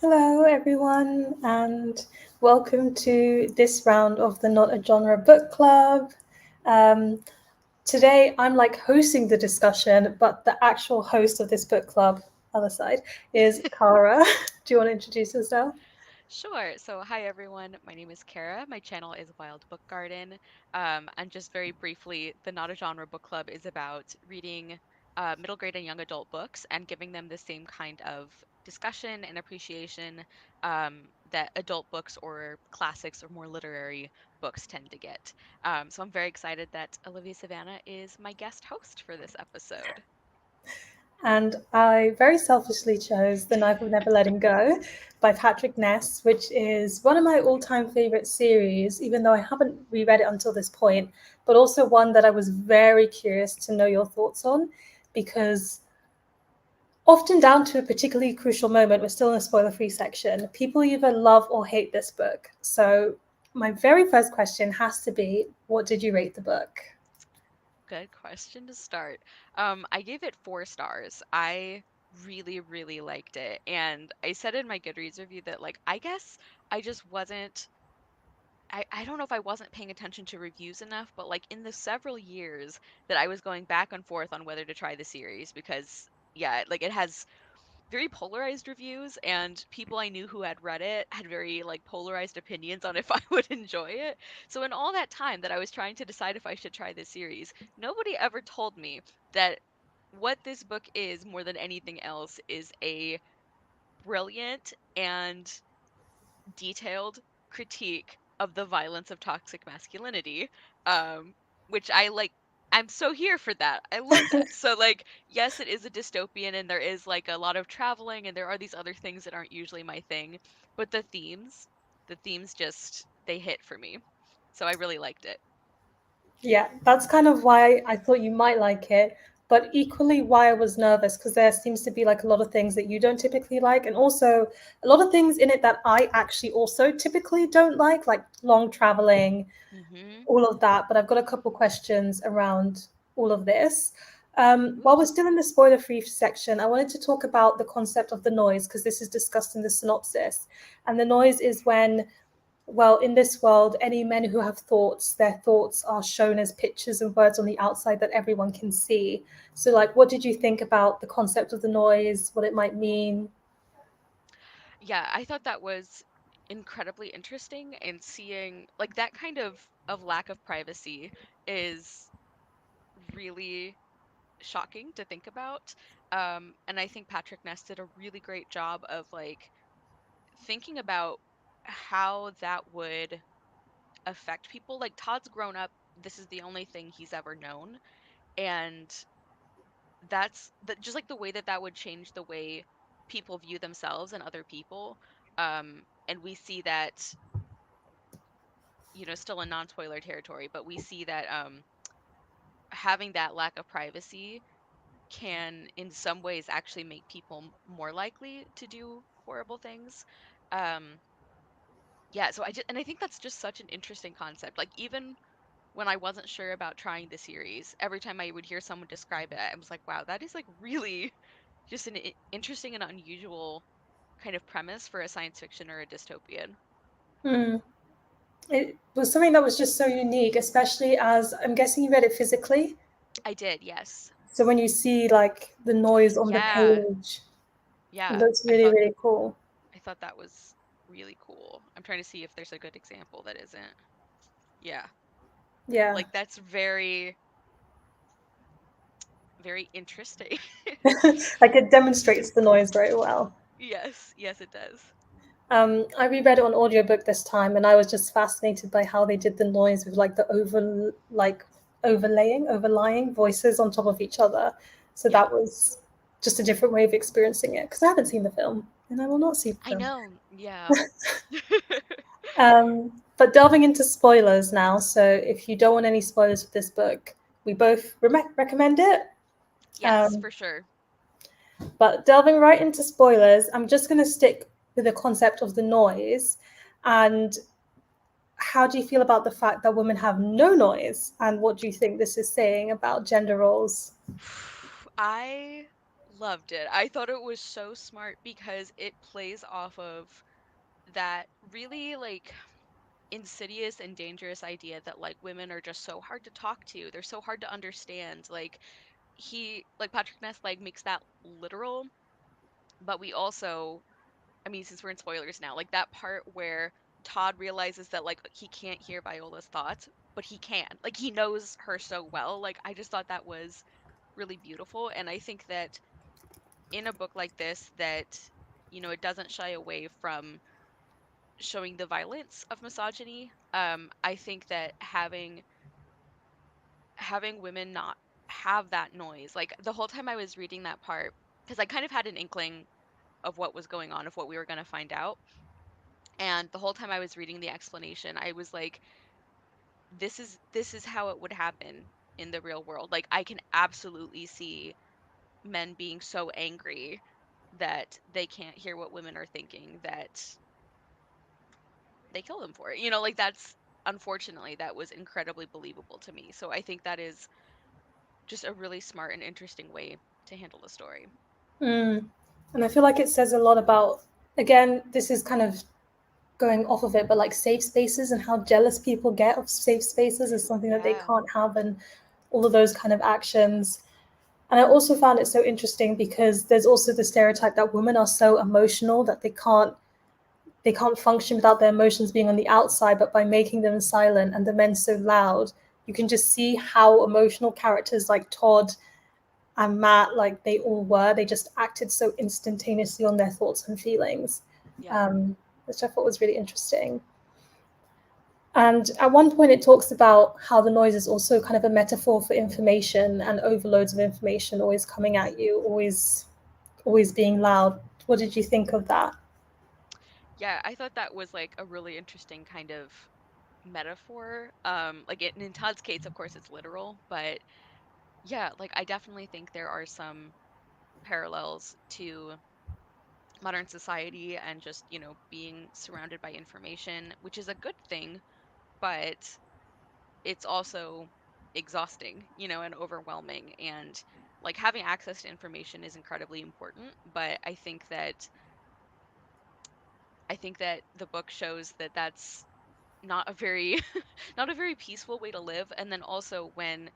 Hello, everyone, and welcome to this round of the Not a Genre Book Club. Um, Today, I'm like hosting the discussion, but the actual host of this book club, other side, is Cara. Do you want to introduce yourself? Sure. So, hi everyone. My name is Cara. My channel is Wild Book Garden. And just very briefly, the Not a Genre Book Club is about reading middle grade and young adult books and giving them the same kind of discussion and appreciation that adult books or classics or more literary books tend to get. So, I'm very excited that Olivia Savannah is my guest host for this episode. And I very selfishly chose The Knife of Never Letting Go by Patrick Ness, which is one of my all time favorite series, even though I haven't reread it until this point, but also one that I was very curious to know your thoughts on because often down to a particularly crucial moment, we're still in a spoiler free section. People either love or hate this book. So, my very first question has to be, what did you rate the book? Good question to start. I gave it 4 stars. I really, really liked it. And I said in my Goodreads review that, like, I guess I just wasn't, I don't know if I wasn't paying attention to reviews enough, but like in the several years that I was going back and forth on whether to try the series, because, yeah, like it has very polarized reviews, and people I knew who had read it had very like polarized opinions on if I would enjoy it. So in all that time that I was trying to decide if I should try this series, nobody ever told me that what this book is more than anything else is a brilliant and detailed critique of the violence of toxic masculinity, um, which I like. I'm so here for that. I love that. So, like, yes, it is a dystopian and there is like a lot of traveling and there are these other things that aren't usually my thing, but the themes just they hit for me. So I really liked it. Yeah, that's kind of why I thought you might like it, but equally why I was nervous because there seems to be like a lot of things that you don't typically like, and also a lot of things in it that I actually also typically don't like long traveling, Mhm. all of that. But I've got a couple questions around all of this. While Ooh. we're still in the spoiler free section, I wanted to talk about the concept of the noise because this is discussed in the synopsis. And the noise is when, well, in this world, any men who have thoughts, their thoughts are shown as pictures and words on the outside that everyone can see. So, like, what did you think about the concept of the noise, what it might mean? Yeah, I thought that was incredibly interesting, and seeing like that kind of lack of privacy is really shocking to think about. And I think Patrick Ness did a really great job of like thinking about how that would affect people. Like Todd's grown up, this is the only thing he's ever known. And that's that just like the way that that would change the way people view themselves and other people. And we see that, still in non-spoiler territory, but we see that having that lack of privacy can in some ways actually make people more likely to do horrible things. Um, yeah, so I think that's just such an interesting concept. Like even when I wasn't sure about trying the series, every time I would hear someone describe it, I was like, wow, that is like really just an interesting and unusual kind of premise for a science fiction or a dystopian. Hmm. It was something that was just so unique, especially as I'm guessing you read it physically. I did, yes. So when you see like the noise on the Yeah, page, it yeah. looks really, really cool. I thought that was really cool. I'm trying to see if there's a good example that isn't. Yeah. Yeah. Like that's very, very interesting. Like it demonstrates the noise very well. Yes, yes, it does. I reread it on audiobook this time, and I was just fascinated by how they did the noise with like the overlying voices on top of each other. So Yeah, that was just a different way of experiencing it because I haven't seen the film, and I will not see the I film. know. Yeah. But delving into spoilers now, so if you don't want any spoilers for this book, we both recommend it. Yes, Um, for sure. But delving right into spoilers, I'm just going to stick with the concept of the noise. And how do you feel about the fact that women have no noise? And what do you think this is saying about gender roles? I loved it. I thought it was so smart because it plays off of that really like insidious and dangerous idea that like women are just so hard to talk to. They're so hard to understand. Like Patrick Ness like makes that literal, but we also, I mean, since we're in spoilers now, like that part where Todd realizes that like he can't hear Viola's thoughts, but he can. Like he knows her so well. Like I just thought that was really beautiful, and I think that in a book like this that it doesn't shy away from showing the violence of misogyny. I think that having women not have that noise, like the whole time I was reading that part, because I kind of had an inkling of what was going on, of what we were going to find out. And the whole time I was reading the explanation, I was like, this is how it would happen in the real world. Like I can absolutely see men being so angry that they can't hear what women are thinking that they kill them for it. Like that's unfortunately that was incredibly believable to me. So I think that is just a really smart and interesting way to handle the story. Mm. And I feel like it says a lot about, again, this is kind of going off of it, but like safe spaces and how jealous people get of safe spaces is something that they Yeah. can't have, and all of those kind of actions. And I also found it so interesting because there's also the stereotype that women are so emotional that they can't function without their emotions being on the outside, but by making them silent and the men so loud, you can just see how emotional characters like Todd and Matt, like they all were. They just acted so instantaneously on their thoughts and feelings, Yeah. um, which I thought was really interesting. And at one point, it talks about how the noise is also kind of a metaphor for information and overloads of information always coming at you, always being loud. What did you think of that? Yeah, I thought that was like a really interesting kind of metaphor. Like in Todd's case, of course, it's literal, but yeah, like I definitely think there are some parallels to modern society and just, being surrounded by information, which is a good thing, but it's also exhausting, and overwhelming. And like having access to information is incredibly important, but I think that the book shows that that's not a very not a very peaceful way to live. And then also when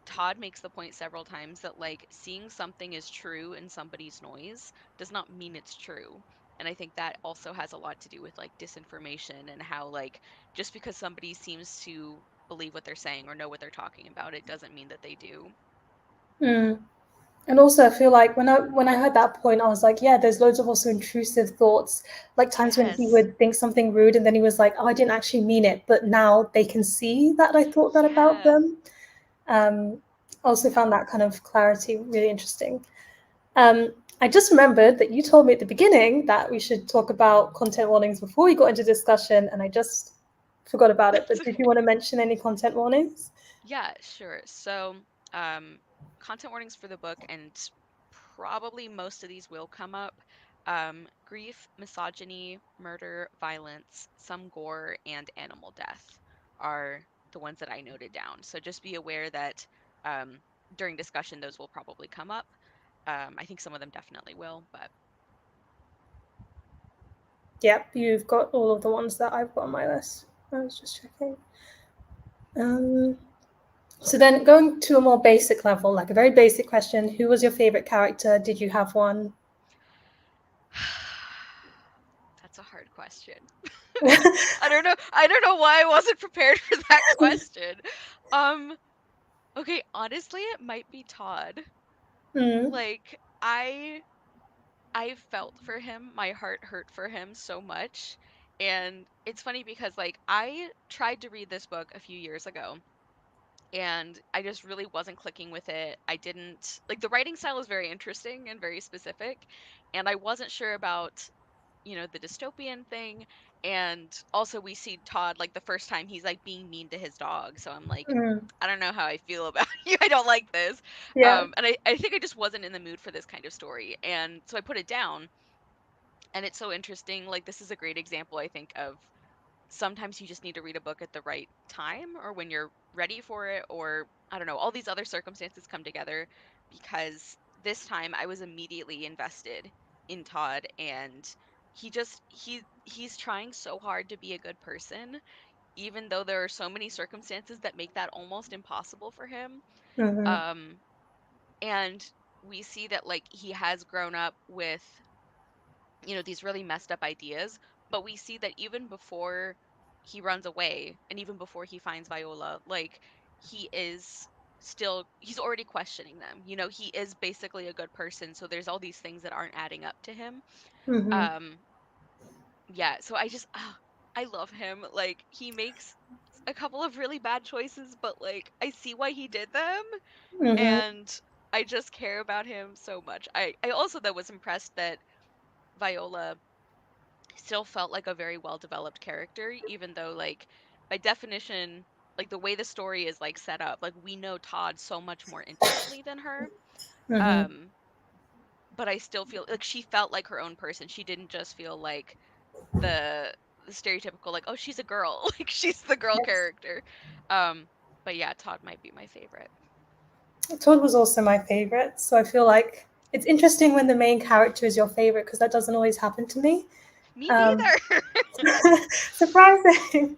Todd makes the point several times that like seeing something is true in somebody's noise does not mean it's true. And I think that also has a lot to do with like disinformation and how like just because somebody seems to believe what they're saying or know what they're talking about, it doesn't mean that they do. Mm. And also, I feel like when I heard that point, I was like, yeah, there's loads of also intrusive thoughts, like times when he Yes. would think something rude, and then he was like, oh, I didn't actually mean it, but now they can see that I thought that about Yeah. them. Um, also Yeah. found that kind of clarity really interesting. I just remembered that you told me at the beginning that we should talk about content warnings before we got into discussion, and I just forgot about it. That's But did you want to mention any content warnings? Yeah, sure. So, um, content warnings for the book, and probably most of these will come up. Grief, misogyny, murder, violence, some gore, and animal death are the ones that I noted down. So just be aware that um, during discussion, those will probably come up. I think some of them definitely will, but Yep, you've got all of the ones that I've got on my list. I was just checking. Um, so then going to a more basic level, like a very basic question, who was your favorite character? Did you have one? that's a hard question. I don't know why I wasn't prepared for that question. Um, okay, honestly, it might be Todd. Mm, Like I felt for him. My heart hurt for him so much. And it's funny because like I tried to read this book a few years ago and I just really wasn't clicking with it. I didn't like the writing style is very interesting and very specific, and I wasn't sure about the dystopian thing. And also we see Todd like the first time he's like being mean to his dog. So I'm like, mm, I don't know how I feel about you. I don't like this. yeah. And I think I just wasn't in the mood for this kind of story. And so I put it down, and it's so interesting. Like this is a great example, I think, of sometimes you just need to read a book at the right time or when you're ready for it, or I don't know, all these other circumstances come together because this time I was immediately invested in Todd, and he's trying so hard to be a good person, even though there are so many circumstances that make that almost impossible for him. Mm-hmm. Um, and we see that like he has grown up with, these really messed up ideas, but we see that even before he runs away and even before he finds Viola, like he's already questioning them. He is basically a good person, so there's all these things that aren't adding up to him. Mm-hmm. Um yeah, so I love him. Like he makes a couple of really bad choices, but like I see why he did them, Mm-hmm. and I just care about him so much. I also though was impressed that Viola still felt like a very well developed character, even though like by definition, like the way the story is like set up, like we know Todd so much more intimately than her. Mm-hmm. Um, but I still feel like she felt like her own person. She didn't just feel like the the stereotypical like, oh, she's a girl, like she's the girl Yes. character. Um, but yeah, Todd might be my favorite. Todd was also my favorite, so I feel like it's interesting when the main character is your favorite because that doesn't always happen to me. Me Um, neither. surprising.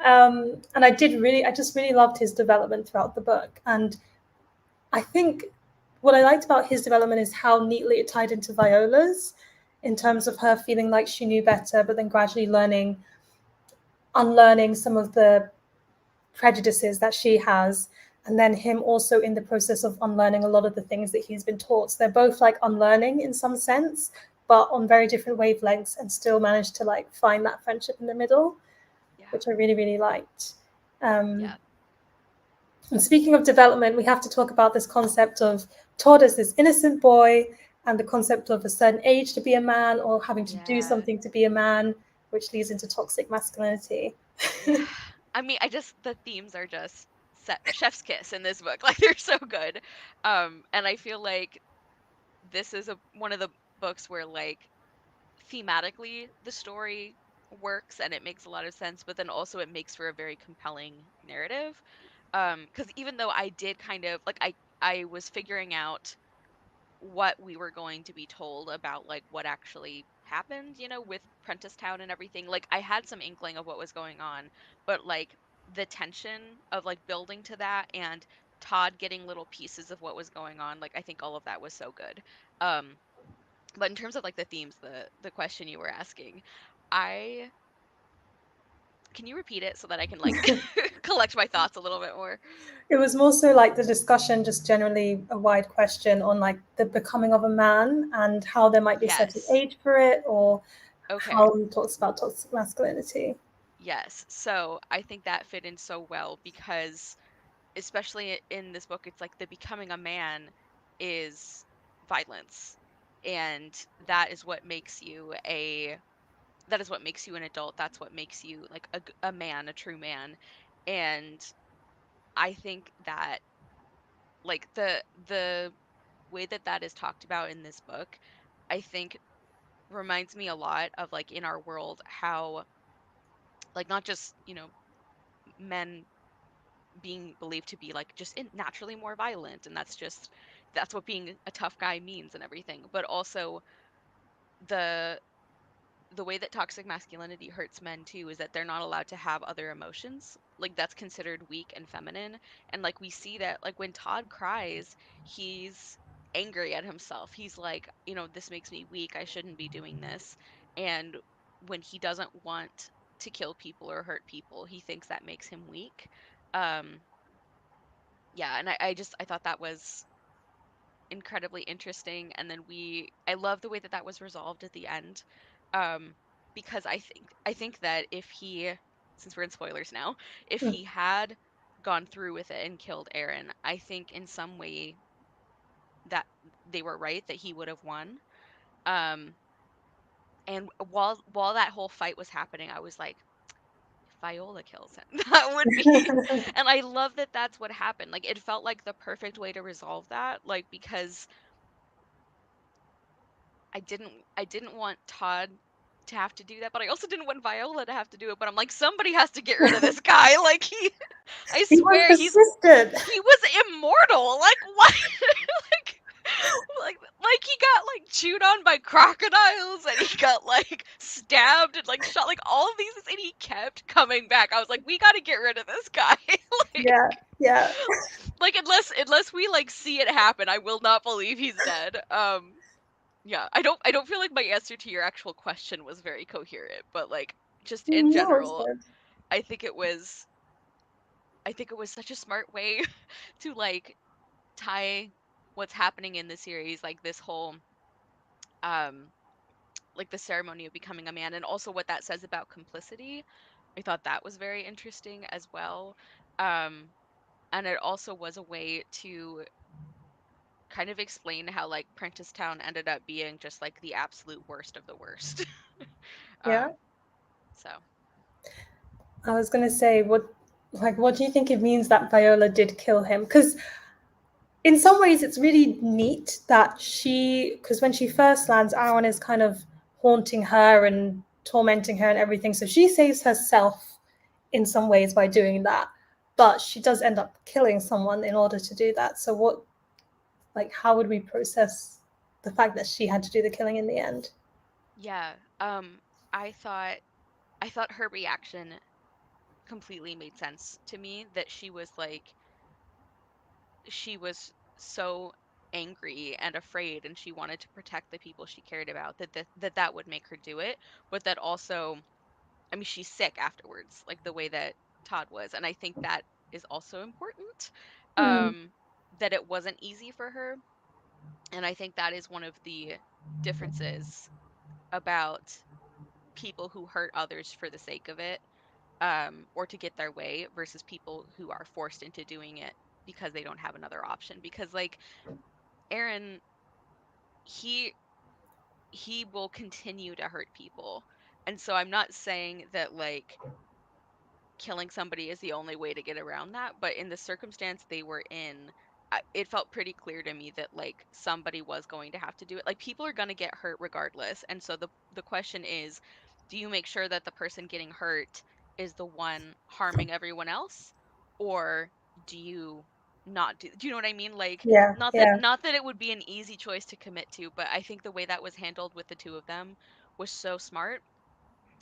And I just really loved his development throughout the book. And I think what I liked about his development is how neatly it tied into Viola's in terms of her feeling like she knew better, but then gradually unlearning some of the prejudices that she has, and then him also in the process of unlearning a lot of the things that he's been taught. So they're both like unlearning in some sense, but on very different wavelengths, and still manage to like find that friendship in the middle, Yeah. which I really, really liked. Um, Yeah. and speaking of development, we have to talk about this concept of Todd as this innocent boy and the concept of a certain age to be a man or having to do Yeah. something to be a man, which leads into toxic masculinity. Yeah. I mean, the themes are just chef's kiss in this book. Like they're so good. And I feel like this is one of the books where like thematically the story works and it makes a lot of sense, but then also it makes for a very compelling narrative. Because even though I did kind of like I was figuring out what we were going to be told about like what actually happened, with Prentice Town and everything. Like I had some inkling of what was going on, but like the tension of like building to that and Todd getting little pieces of what was going on, like I think all of that was so good. Um but in terms of like the themes, the question you were asking, I can you repeat it so that I can like collect my thoughts a little bit more? It was more so like the discussion, just generally a wide question on like the becoming of a man and how there might be a certain Yes. age for it, or Okay. how he talks about toxic masculinity. Yes. So I think that fit in so well because especially in this book, it's like the becoming a man is violence. And that is what makes you an adult. That's what makes you like a man, a true man. And I think that like the way that that is talked about in this book, I think reminds me a lot of like in our world how like not just, men being believed to be like just naturally more violent, and that's what being a tough guy means and everything, but also the the way that toxic masculinity hurts men too is that they're not allowed to have other emotions. Like that's considered weak and feminine. And like we see that like when Todd cries, he's angry at himself. He's like, this makes me weak. I shouldn't be doing this. And when he doesn't want to kill people or hurt people, he thinks that makes him weak. Um yeah, and I thought that was incredibly interesting, and then I love the way that that was resolved at the end. um because I think that if he, since we're in spoilers now, if Mm. he had gone through with it and killed Aaron, I think in some way that they were right that he would have won. um and while that whole fight was happening, I was like, if Viola kills him, that would be, and I love that that's what happened. Like it felt like the perfect way to resolve that, like because I didn't want Todd to have to do that, but I also didn't want Viola to have to do it. But I'm like, somebody has to get rid of this guy. Like I He was swear persistent. he was immortal. Like what? like Like he got like chewed on by crocodiles and he got like stabbed and like shot like all of these and he kept coming back. I was like, we got to get rid of this guy. like Yeah, yeah. like unless we like see it happen, I will not believe he's dead. Yeah, I don't feel like my answer to your actual question was very coherent, but like just in No, it's general, good. I think it was I think it was such a smart way to like tie what's happening in the series, like this whole um like the ceremony of becoming a man and also what that says about complicity. I thought that was very interesting as well. Um and it also was a way to kind of explain how like Prentice Town ended up being just like the absolute worst of the worst. Yeah. um so I was gonna say, what do you think it means that Viola did kill him? Because in some ways, it's really neat that because when she first lands, Aaron is kind of haunting her and tormenting her and everything. So she saves herself in some ways by doing that, but she does end up killing someone in order to do that. So how would we process the fact that she had to do the killing in the end? yeah, I thought her reaction completely made sense to me that she was so angry and afraid and she wanted to protect the people she cared about that would make her do it, but that also, I mean, she's sick afterwards, like the way that Todd was, and I think that is also important. Mm, um that it wasn't easy for her, and I think that is one of the differences about people who hurt others for the sake of it, or to get their way, versus people who are forced into doing it because they don't have another option. Because like Aaron, he he will continue to hurt people. And so I'm not saying that like killing somebody is the only way to get around that, but in the circumstance they were in, it felt pretty clear to me that like somebody was going to have to do it. Like people are going to get hurt regardless. And so the question is, do you make sure that the person getting hurt is the one harming everyone else, or do you not do you know what I mean? Like yeah, yeah. not that it would be an easy choice to commit to, but I think the way that was handled with the two of them was so smart.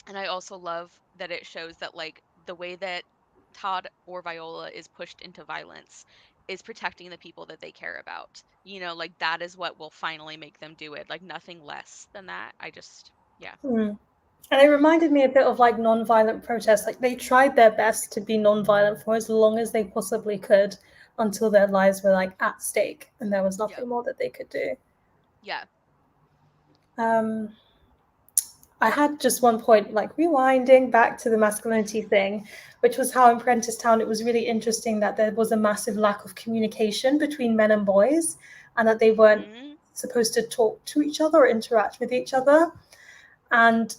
And I also love that it shows that like the way that Todd or Viola is pushed into violence is protecting the people that they care about. You know, like that is what will finally make them do it. Like nothing less than that. I just yeah. Mm. And it reminded me a bit of like non-violent protests. Like they tried their best to be non-violent for as long as they possibly could until their lives were like at stake and there was Yep. nothing more that they could do. Yeah. Um, I had just one point, like rewinding back to the masculinity thing, which was how in Prentice Town it was really interesting that there was a massive lack of communication between men and boys and that they weren't Mhm. supposed to talk to each other or interact with each other. And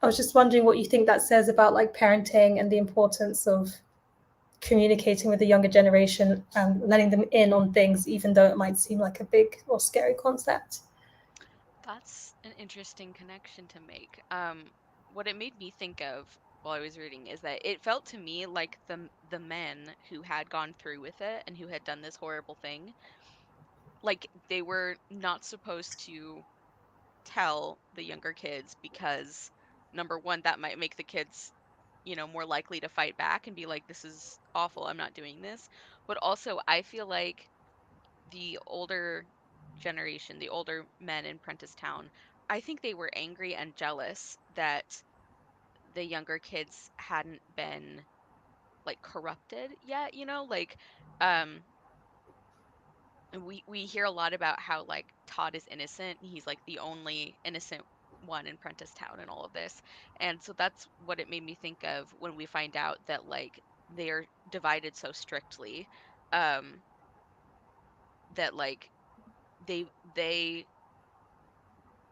I was just wondering what you think that says about like parenting and the importance of communicating with the younger generation and letting them in on things, even though it might seem like a big or scary concept. That's an interesting connection to make. What it made me think of while I was reading is that it felt to me like the men who had gone through with it and who had done this horrible thing, like they were not supposed to tell the younger kids because number one, that might make the kids, you know, more likely to fight back and be like, this is awful, I'm not doing this. But also, I feel like the older generation, the older men in Prentice Town, I think they were angry and jealous that the younger kids hadn't been like corrupted yet, you know, like um and we hear a lot about how like Todd is innocent. He's like the only innocent one in Prentice Town and all of this. And so that's what it made me think of when we find out that like they're divided so strictly, um that like they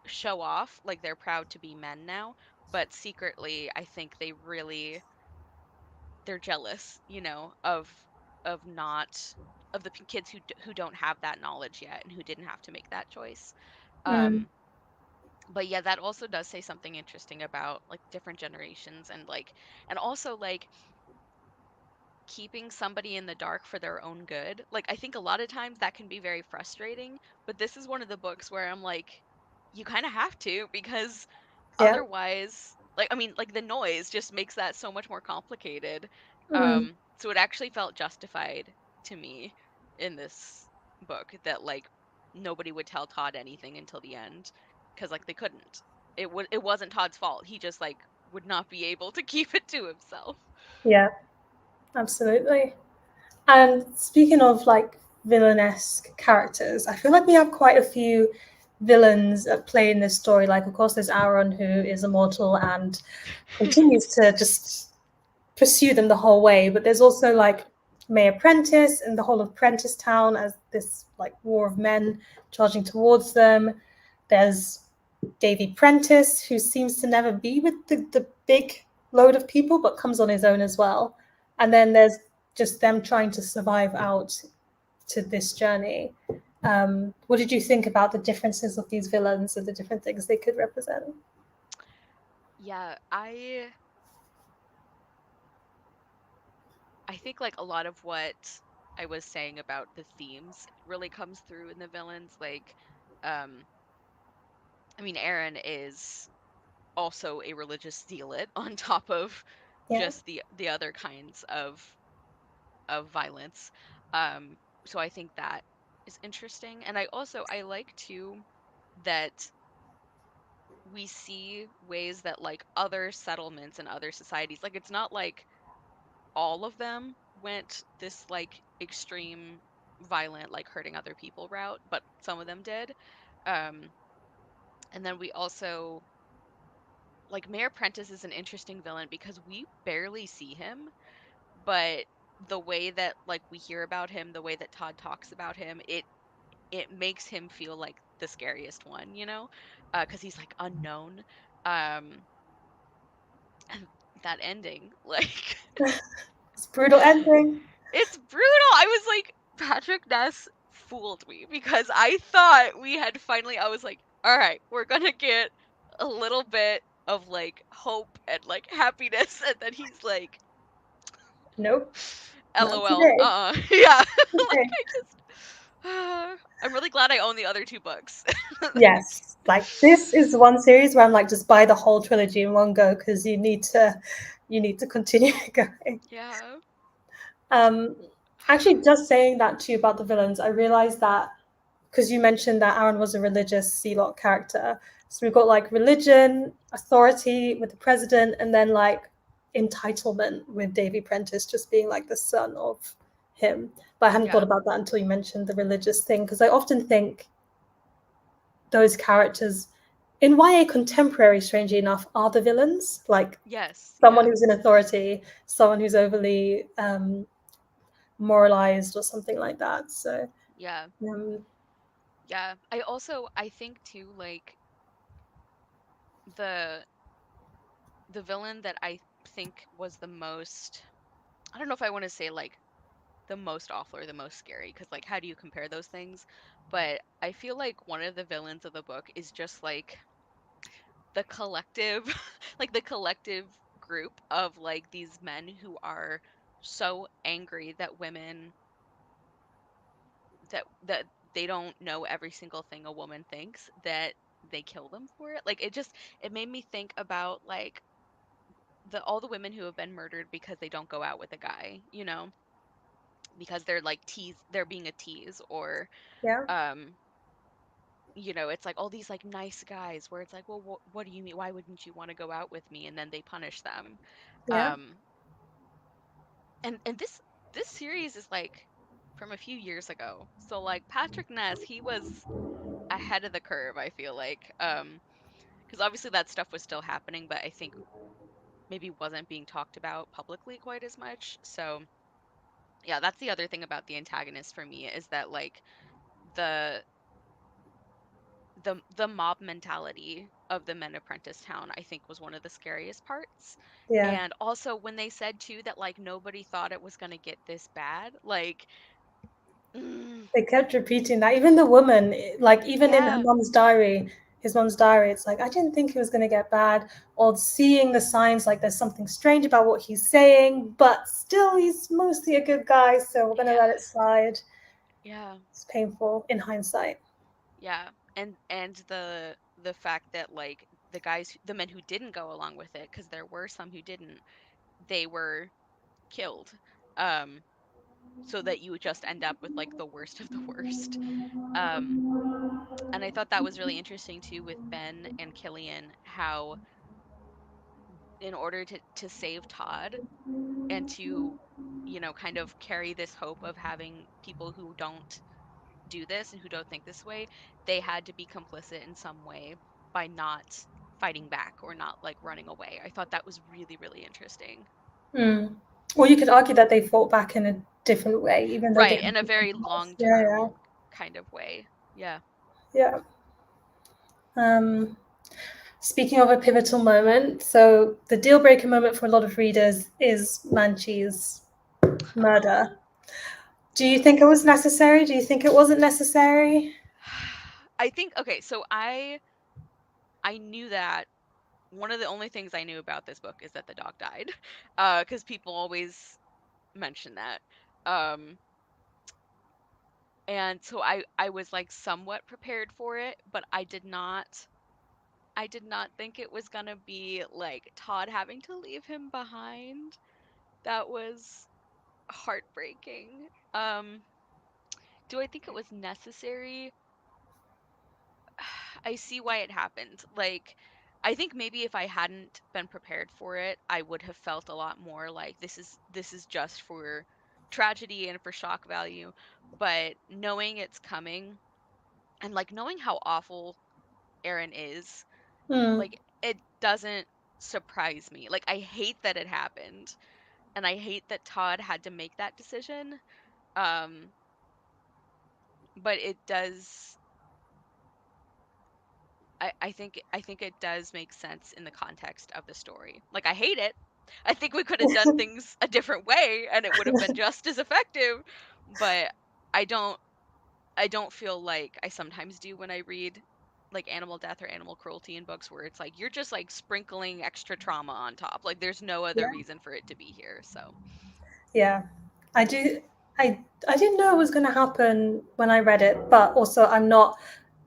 show off like they're proud to be men now, but secretly I think they're jealous, you know, of not of the kids who don't have that knowledge yet and who didn't have to make that choice. Mm, Um, but yeah, that also does say something interesting about like different generations and like and also like keeping somebody in the dark for their own good. Like, I think a lot of times that can be very frustrating, but this is one of the books where I'm like, you kind of have to, because Yeah. otherwise, like, I mean, like, the noise just makes that so much more complicated. Mm, So it actually felt justified to me in this book that, like, nobody would tell Todd anything until the end, because, like, they couldn't. It wasn't Todd's fault. He just, like, would not be able to keep it to himself. yeah, absolutely. And speaking of like villainesque characters, I feel like we have quite a few villains at play in this story. Like, of course, there's Aaron, who is immortal and continues to just pursue them the whole way. But there's also like Yeah. Mayor Prentice and the whole of Prentice Town as this like war of men charging towards them. There's Davy Prentice, who seems to never be with the big load of people, but comes on his own as well. And then there's just them trying to survive out to this journey. What did you think about the differences of these villains and the different things they could represent? Yeah, I think like a lot of what I was saying about the themes really comes through in the villains. Like, um, I mean, Aaron is also a religious zealot on top of Yeah, just the other kinds of violence. Um, so I think that is interesting. And I like too that we see ways that like other settlements and other societies, like it's not like all of them went this like extreme violent, like hurting other people route, but some of them did. Um, and then we also, like, Mayor Prentice is an interesting villain because we barely see him, but the way that like we hear about him, the way that Todd talks about him, it makes him feel like the scariest one, you know? Because he's like unknown. Um, and that ending, like, it's a brutal ending. it's brutal. I was like, Patrick Ness fooled me because I thought we had finally, I was like, all right, we're gonna get a little bit of like hope and like happiness. And then he's like, Nope, not LOL. today. Yeah. Like, Okay. I just, I'm really glad I own the other two books. Yes, like this is one series where I'm like, just buy the whole trilogy in one go because you need to continue going. Yeah. Um, Actually, just saying that too about the villains, I realized that because you mentioned that Aaron was a religious Sea Lot character. So we've got like religion, authority with the president, and then like entitlement with Davy Prentice just being like the son of him. But I hadn't thought Yeah. about that until you mentioned the religious thing because I often think those characters in YA contemporary, strangely enough, are the villains. Like Yes. someone Yeah. who's in authority, someone who's overly moralized or something like that. So Yeah. um, Yeah. I think too, like, the the villain that I think was the most, I don't know if I want to say like the most awful or the most scary, because like how do you compare those things? But I feel like one of the villains of the book is just like the collective like the collective group of like these men who are so angry that women, that they don't know every single thing a woman thinks, that they kill them for it. Like, it made me think about like the all the women who have been murdered because they don't go out with a guy, you know, because they're being a tease, or yeah, um it's like all these like nice guys where it's like, well, what do you mean, why wouldn't you want to go out with me, and then they punish them. yeah, um and this series is like from a few years ago, so like Patrick Ness, he was ahead of the curve, I feel like. Because obviously that stuff was still happening, but I think maybe wasn't being talked about publicly quite as much. So yeah, that's the other thing about the antagonist for me, is that like the the mob mentality of the men of Town, I think, was one of the scariest parts. yeah. And also when they said too that like nobody thought it was gonna get this bad, like, mm, They kept repeating that. Even the woman, like even in her yeah, mom's diary, his mom's diary, it's like, I didn't think he was going to get bad, or seeing the signs like there's something strange about what he's saying, but still he's mostly a good guy, so we're going to let it Yeah. slide. Yeah. It's painful in hindsight. Yeah. And the fact that like the men who didn't go along with it, because there were some who didn't, they were killed. Um, so that you would just end up with like the worst of the worst. Um, and I thought that was really interesting too with Ben and Killian, how in order to save Todd and to, you know, kind of carry this hope of having people who don't do this and who don't think this way, they had to be complicit in some way by not fighting back or not like running away. I thought that was really, really interesting. Mm. Or you could argue that they fought back in a different way, even though they Right, had in a very different paths. Yeah, yeah, long-term kind of way. Yeah. yeah. Um, Speaking of a pivotal moment, so the deal breaker moment for a lot of readers is Manchi's murder. Do you think it was necessary? Do you think it wasn't necessary? I think okay, so I knew that one of the only things I knew about this book is that the dog died. Because people always mention that. Um, and so I was like somewhat prepared for it, but I did not think it was gonna be like Todd having to leave him behind. That was heartbreaking. Do I think it was necessary? I see why it happened. Like, I think maybe if I hadn't been prepared for it, I would have felt a lot more like this is just for tragedy and for shock value. But knowing it's coming and like knowing how awful Aaron is, Mm. like it doesn't surprise me. Like I hate that it happened and I hate that Todd had to make that decision. Um, but it does I think it does make sense in the context of the story. Like I hate it. I think we could have done things a different way and it would have been just as effective, but I don't I don't feel like I sometimes do when I read like animal death or animal cruelty in books where it's like you're just like sprinkling extra trauma on top. Like there's no other Yeah, reason for it to be here. So, yeah. I do. I didn't know it was going to happen when I read it, but also I'm not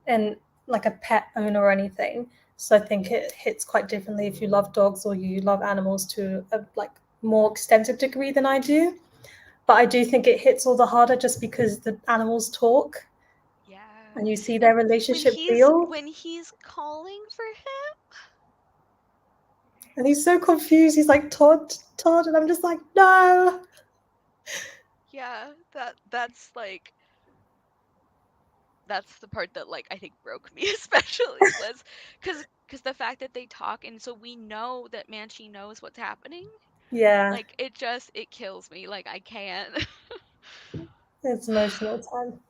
in like a pet owner or anything, so I think it hits quite differently if you love dogs or you love animals to a like more extensive degree than I do. But I do think it hits all the harder just because the animals talk yeah. and you see And their when relationship he's real. when he's calling for him, And he's so confused. He's like, Todd, Todd. And I'm just like, no. yeah, that's like that's the part that like I think broke me especially was because the fact that they talk and so we know that Manchi knows what's happening. Yeah, Like it kills me. Like I can't. it's emotional time.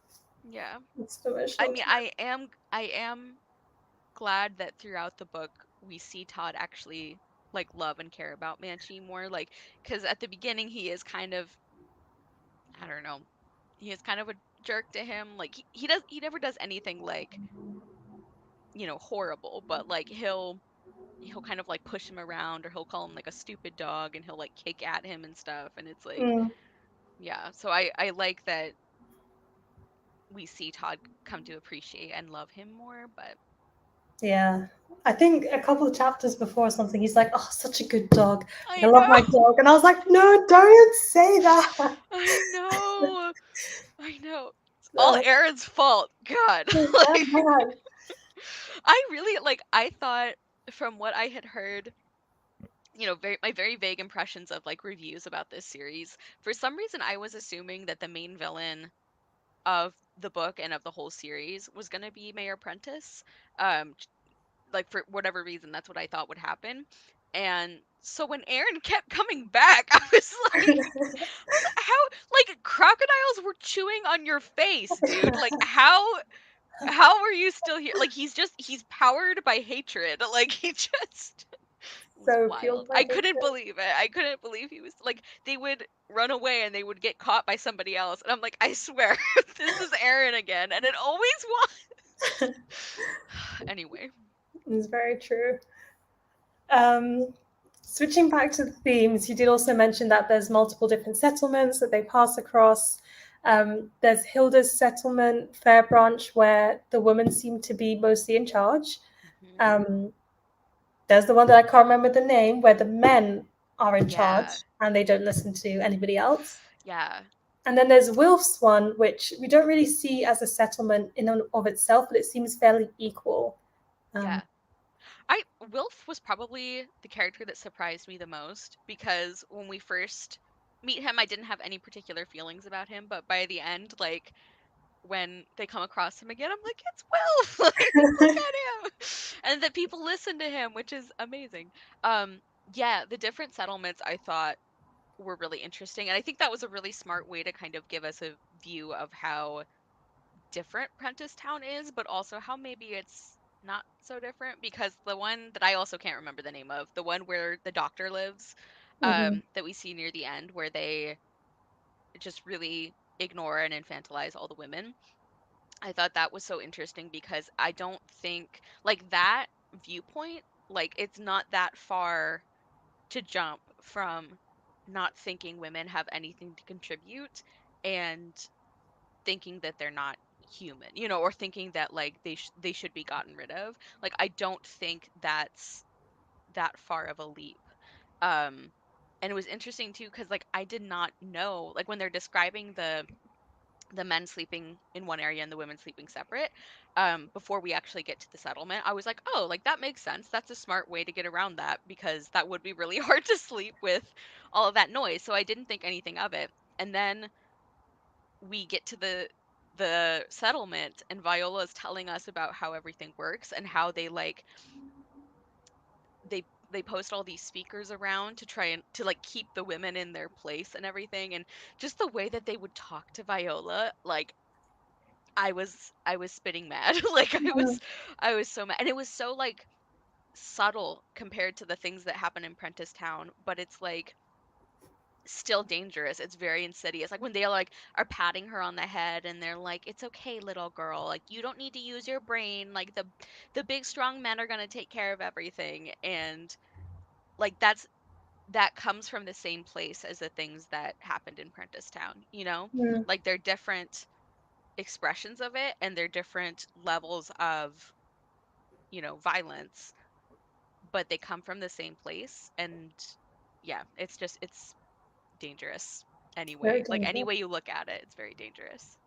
Yeah. It's I emotional mean, time. I am glad that throughout the book we see Todd actually like love and care about Manchi more like cuz at the beginning he is kind of I don't know. He is kind of a jerk to him. Like he never does anything like, you know, horrible, but like he'll kind of like push him around or he'll call him like a stupid dog and he'll like kick at him and stuff and it's like Mm, yeah, so I like that we see Todd come to appreciate and love him more, but yeah. I think a couple of chapters before or something, he's like, oh, such a good dog. Like, I I love know. my dog. And I was like, no, don't say that. I know. I know. It's all Uh, Aaron's fault. God. yeah, Like man. I really like I thought from what I had heard, you know, my very vague impressions of like reviews about this series, for some reason I was assuming that the main villain of the book and of the whole series was going to be Mayor Prentice. Like for whatever reason that's what I thought would happen. And so when Aaron kept coming back, I was like how like crocodiles were chewing on your face, dude. Like how are you still here? Like he's powered by hatred. Like he just it was So fueled wild. by I couldn't hatred. believe it. I couldn't believe he was like they would run away and they would get caught by somebody else. And I'm like, I swear, this is Aaron again. And it always was. Anyway. It's very true. Um, Switching back to the themes, you did also mention that there's multiple different settlements that they pass across. There's Hilda's settlement, Fair Branch, where the women seem to be mostly in charge. Hmm. Um, there's the one that I can't remember the name, where the men are in charge Yeah. and they don't listen to anybody else. Yeah. And then there's Wilf's one, which we don't really see as a settlement in and of itself, but it seems fairly equal. Um, Yeah. I Wilf was probably the character that surprised me the most because when we first meet him, I didn't have any particular feelings about him, but by the end, like when they come across him again, I'm like, it's Wilf! Like, look at him! And that people listen to him, which is amazing. Yeah, the different settlements I thought were really interesting, and I think that was a really smart way to kind of give us a view of how different Prentice Town is, but also how maybe it's not so different because the one that I also can't remember the name of, the one where the doctor lives, mhm. that we see near the end, where they just really ignore and infantilize all the women. I thought that was so interesting because I don't think like that viewpoint, like it's not that far to jump from not thinking women have anything to contribute and thinking that they're not human, or thinking that like they should be gotten rid of. Like I don't think that's that far of a leap. Um and it was interesting too cuz like I did not know like when they're describing the men sleeping in one area and the women sleeping separate, before we actually get to the settlement, I was like, oh, like that makes sense. That's a smart way to get around that because that would be really hard to sleep with all of that noise. So I didn't think anything of it. And then we get to the settlement and Viola is telling us about how everything works and how they like they post all these speakers around to try and to like keep the women in their place and everything, and just the way that they would talk to Viola, like I was spitting mad. Like I was so mad. And it was so like subtle compared to the things that happen in Prentice Town, but it's like still dangerous. It's very insidious. Like when they like are patting her on the head and they're like, "It's okay, little girl. Like you don't need to use your brain. Like the big strong men are going to take care of everything." And like that comes from the same place as the things that happened in Prentice Town, you know? Mm. Like they're different expressions of it and they're different levels of, violence, but they come from the same place. And yeah, it's dangerous Very anyway. Like any dangerous. way you look at it, it's very dangerous.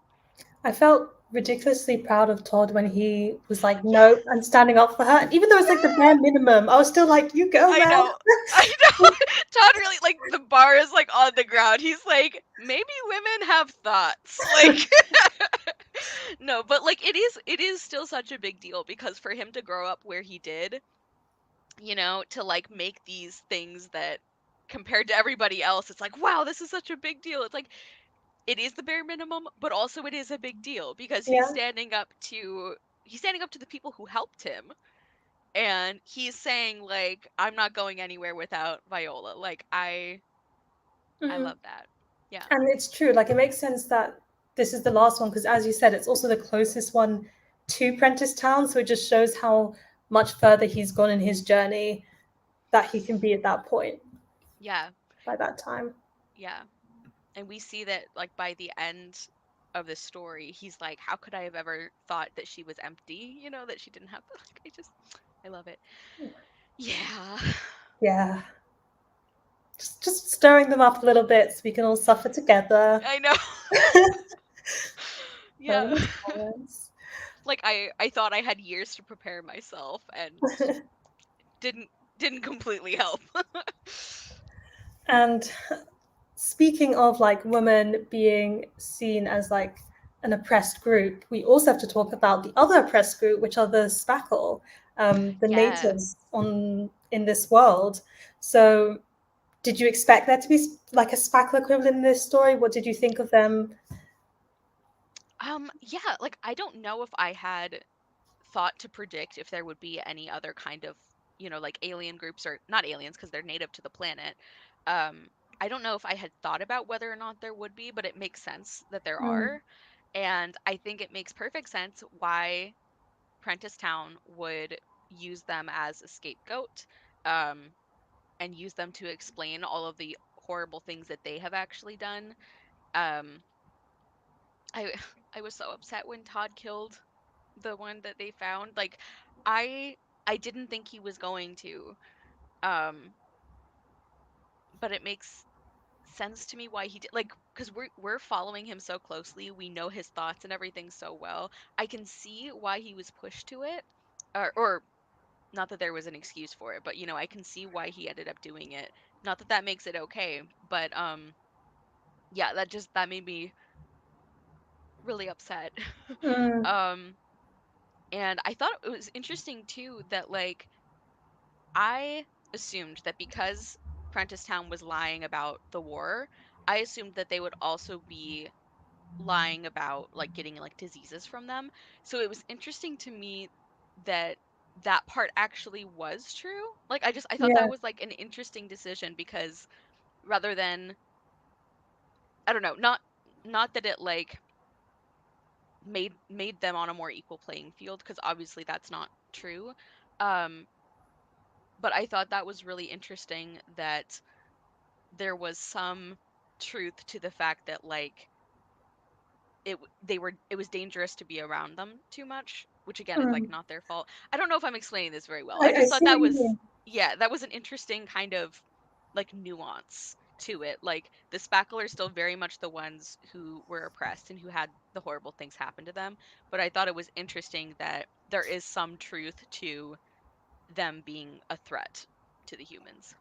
I felt ridiculously proud of Todd when he was like, no, Yes. and standing up for her. And even though it's like the bare Yes. minimum, I was still like, you go, I man. know. I know. Todd really like the bar is like on the ground. He's like, maybe women have thoughts. Like no, but like it is still such a big deal because for him to grow up where he did, to like make these things that compared to everybody else, it's like, wow, this is such a big deal. It's like it is the bare minimum, but also it is a big deal because he's Yeah. standing up to the people who helped him. And he's saying like, I'm not going anywhere without Viola. Like I Mm. love that. Yeah. And it's true. Like, it makes sense that this is the last one because, as you said, it's also the closest one to Prentice Town. So it just shows how much further he's gone in his journey that he can Yes. be at that point Yeah. by that time. Yeah. And we see that like by the end of the story, he's like, how could I have ever thought that she was empty? That she didn't have like I love it. Yeah. Yeah. Just stirring them up a little bit so we can all suffer together. I know. Yeah. Moments, moments. Like I thought I had years to prepare myself and didn't didn't completely help. And speaking of like women being seen as like an oppressed group, we also have to talk about the other oppressed group, which are the Spackle, the Yeah. natives on in this world. So, did you expect there to be like a Spackle equivalent in this story? What did you think of them? Yeah, like I don't know if I had thought to predict if there would be any other kind of, like alien groups or not aliens because they're native to the planet. Um, I don't know if I had thought about whether or not there would be, but it makes sense that there Mm, are. And I think it makes perfect sense why. Prenticetown would use them as a scapegoat, um, and use them to explain all of the horrible things that they have actually done. Um, I I was so upset when Todd killed the one that they found. Like, I I didn't think he was going to. Um, but it makes sense to me why he did, like, because we're following him so closely, we know his thoughts and everything so well. I can see why he was pushed to it, or not that there was an excuse for it, but I can see why he ended up doing it. Not that that makes it okay, but yeah, that made me really upset. Mm, um and I thought it was interesting too that, like, I assumed that because Prenticetown was lying about the war, I assumed that they would also be lying about, like, getting, like, diseases from them. So it was interesting to me that that part actually was true. Like, I thought yeah. that was, like, an interesting decision, because rather than, I don't know, not that it, like, made them on a more equal playing field, because obviously that's not true. Um, but I thought that was really interesting that there was some truth to the fact that, like, it was dangerous to be around them too much, which again is, like, Mm. not their fault. I don't know if I'm explaining this very well. I I just thought see that what you was, mean. yeah, that was an interesting kind of, like, nuance to it. Like, the Spackle are still very much the ones who were oppressed and who had the horrible things happen to them, but I thought it was interesting that there is some truth to them being a threat to the humans.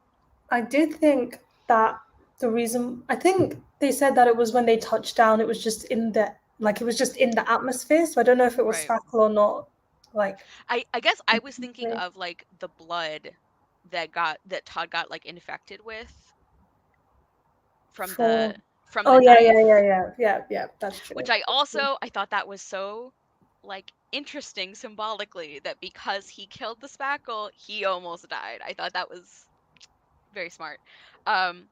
I did think that the reason I think they said that it was when they touched down, it was just in the like it was just in the atmosphere. So I don't know if it was Right. spackle or not. Like, I guess I was thinking of, like, the blood that Todd got, like, infected with from for the oh yeah, yeah, yeah, knife, yeah, yeah, yeah. That's which true. That's true. I thought that was so, like, interesting symbolically, that because he killed the Spackle, he almost died. I thought that was very smart. Um,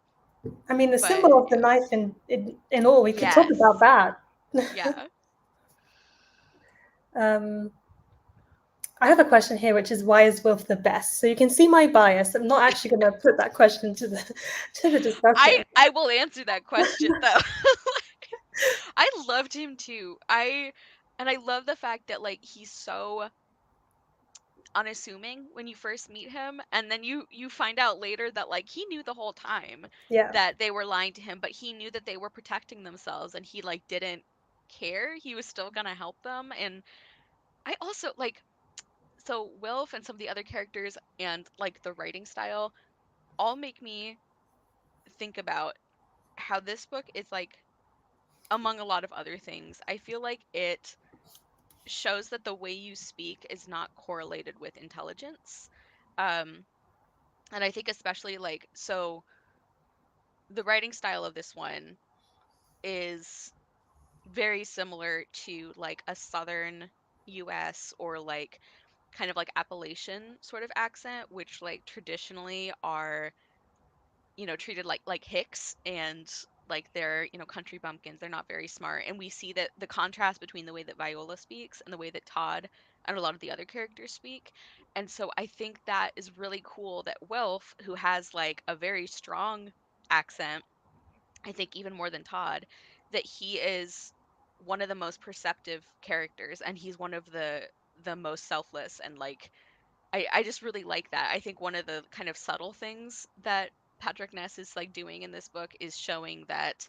I mean, the but symbol of the yeah. knife in all. We could talk about Yes. that. Yeah. um, I have a question here, which is why is Wilf the best? So you can see my bias. I'm not actually going to put that question to the to the discussion. I will answer that question though. I loved him too. I love the fact that, like, he's so unassuming when you first meet him, and then you find out later that, like, he knew the whole time Yeah. that they were lying to him, but he knew that they were protecting themselves, and he, like, didn't care. He was still gonna help them. And I also, like, so Wilf and some of the other characters and, like, the writing style all make me think about how this book is, like, among a lot of other things, I feel like it shows that the way you speak is not correlated with intelligence. Um, and I think especially, like, so the writing style of this one is very similar to, like, a southern US, or, like, kind of like Appalachian sort of accent, which, like, traditionally are, treated like hicks, and, like, they're, country bumpkins. They're not very smart. And we see that the contrast between the way that Viola speaks and the way that Todd and a lot of the other characters speak. And so I think that is really cool that Wilf, who has, like, a very strong accent, I think even more than Todd, that he is one of the most perceptive characters, and he's one of the most selfless. And, like, I just really like that. I think one of the kind of subtle things that Patrick Ness is, like, doing in this book is showing that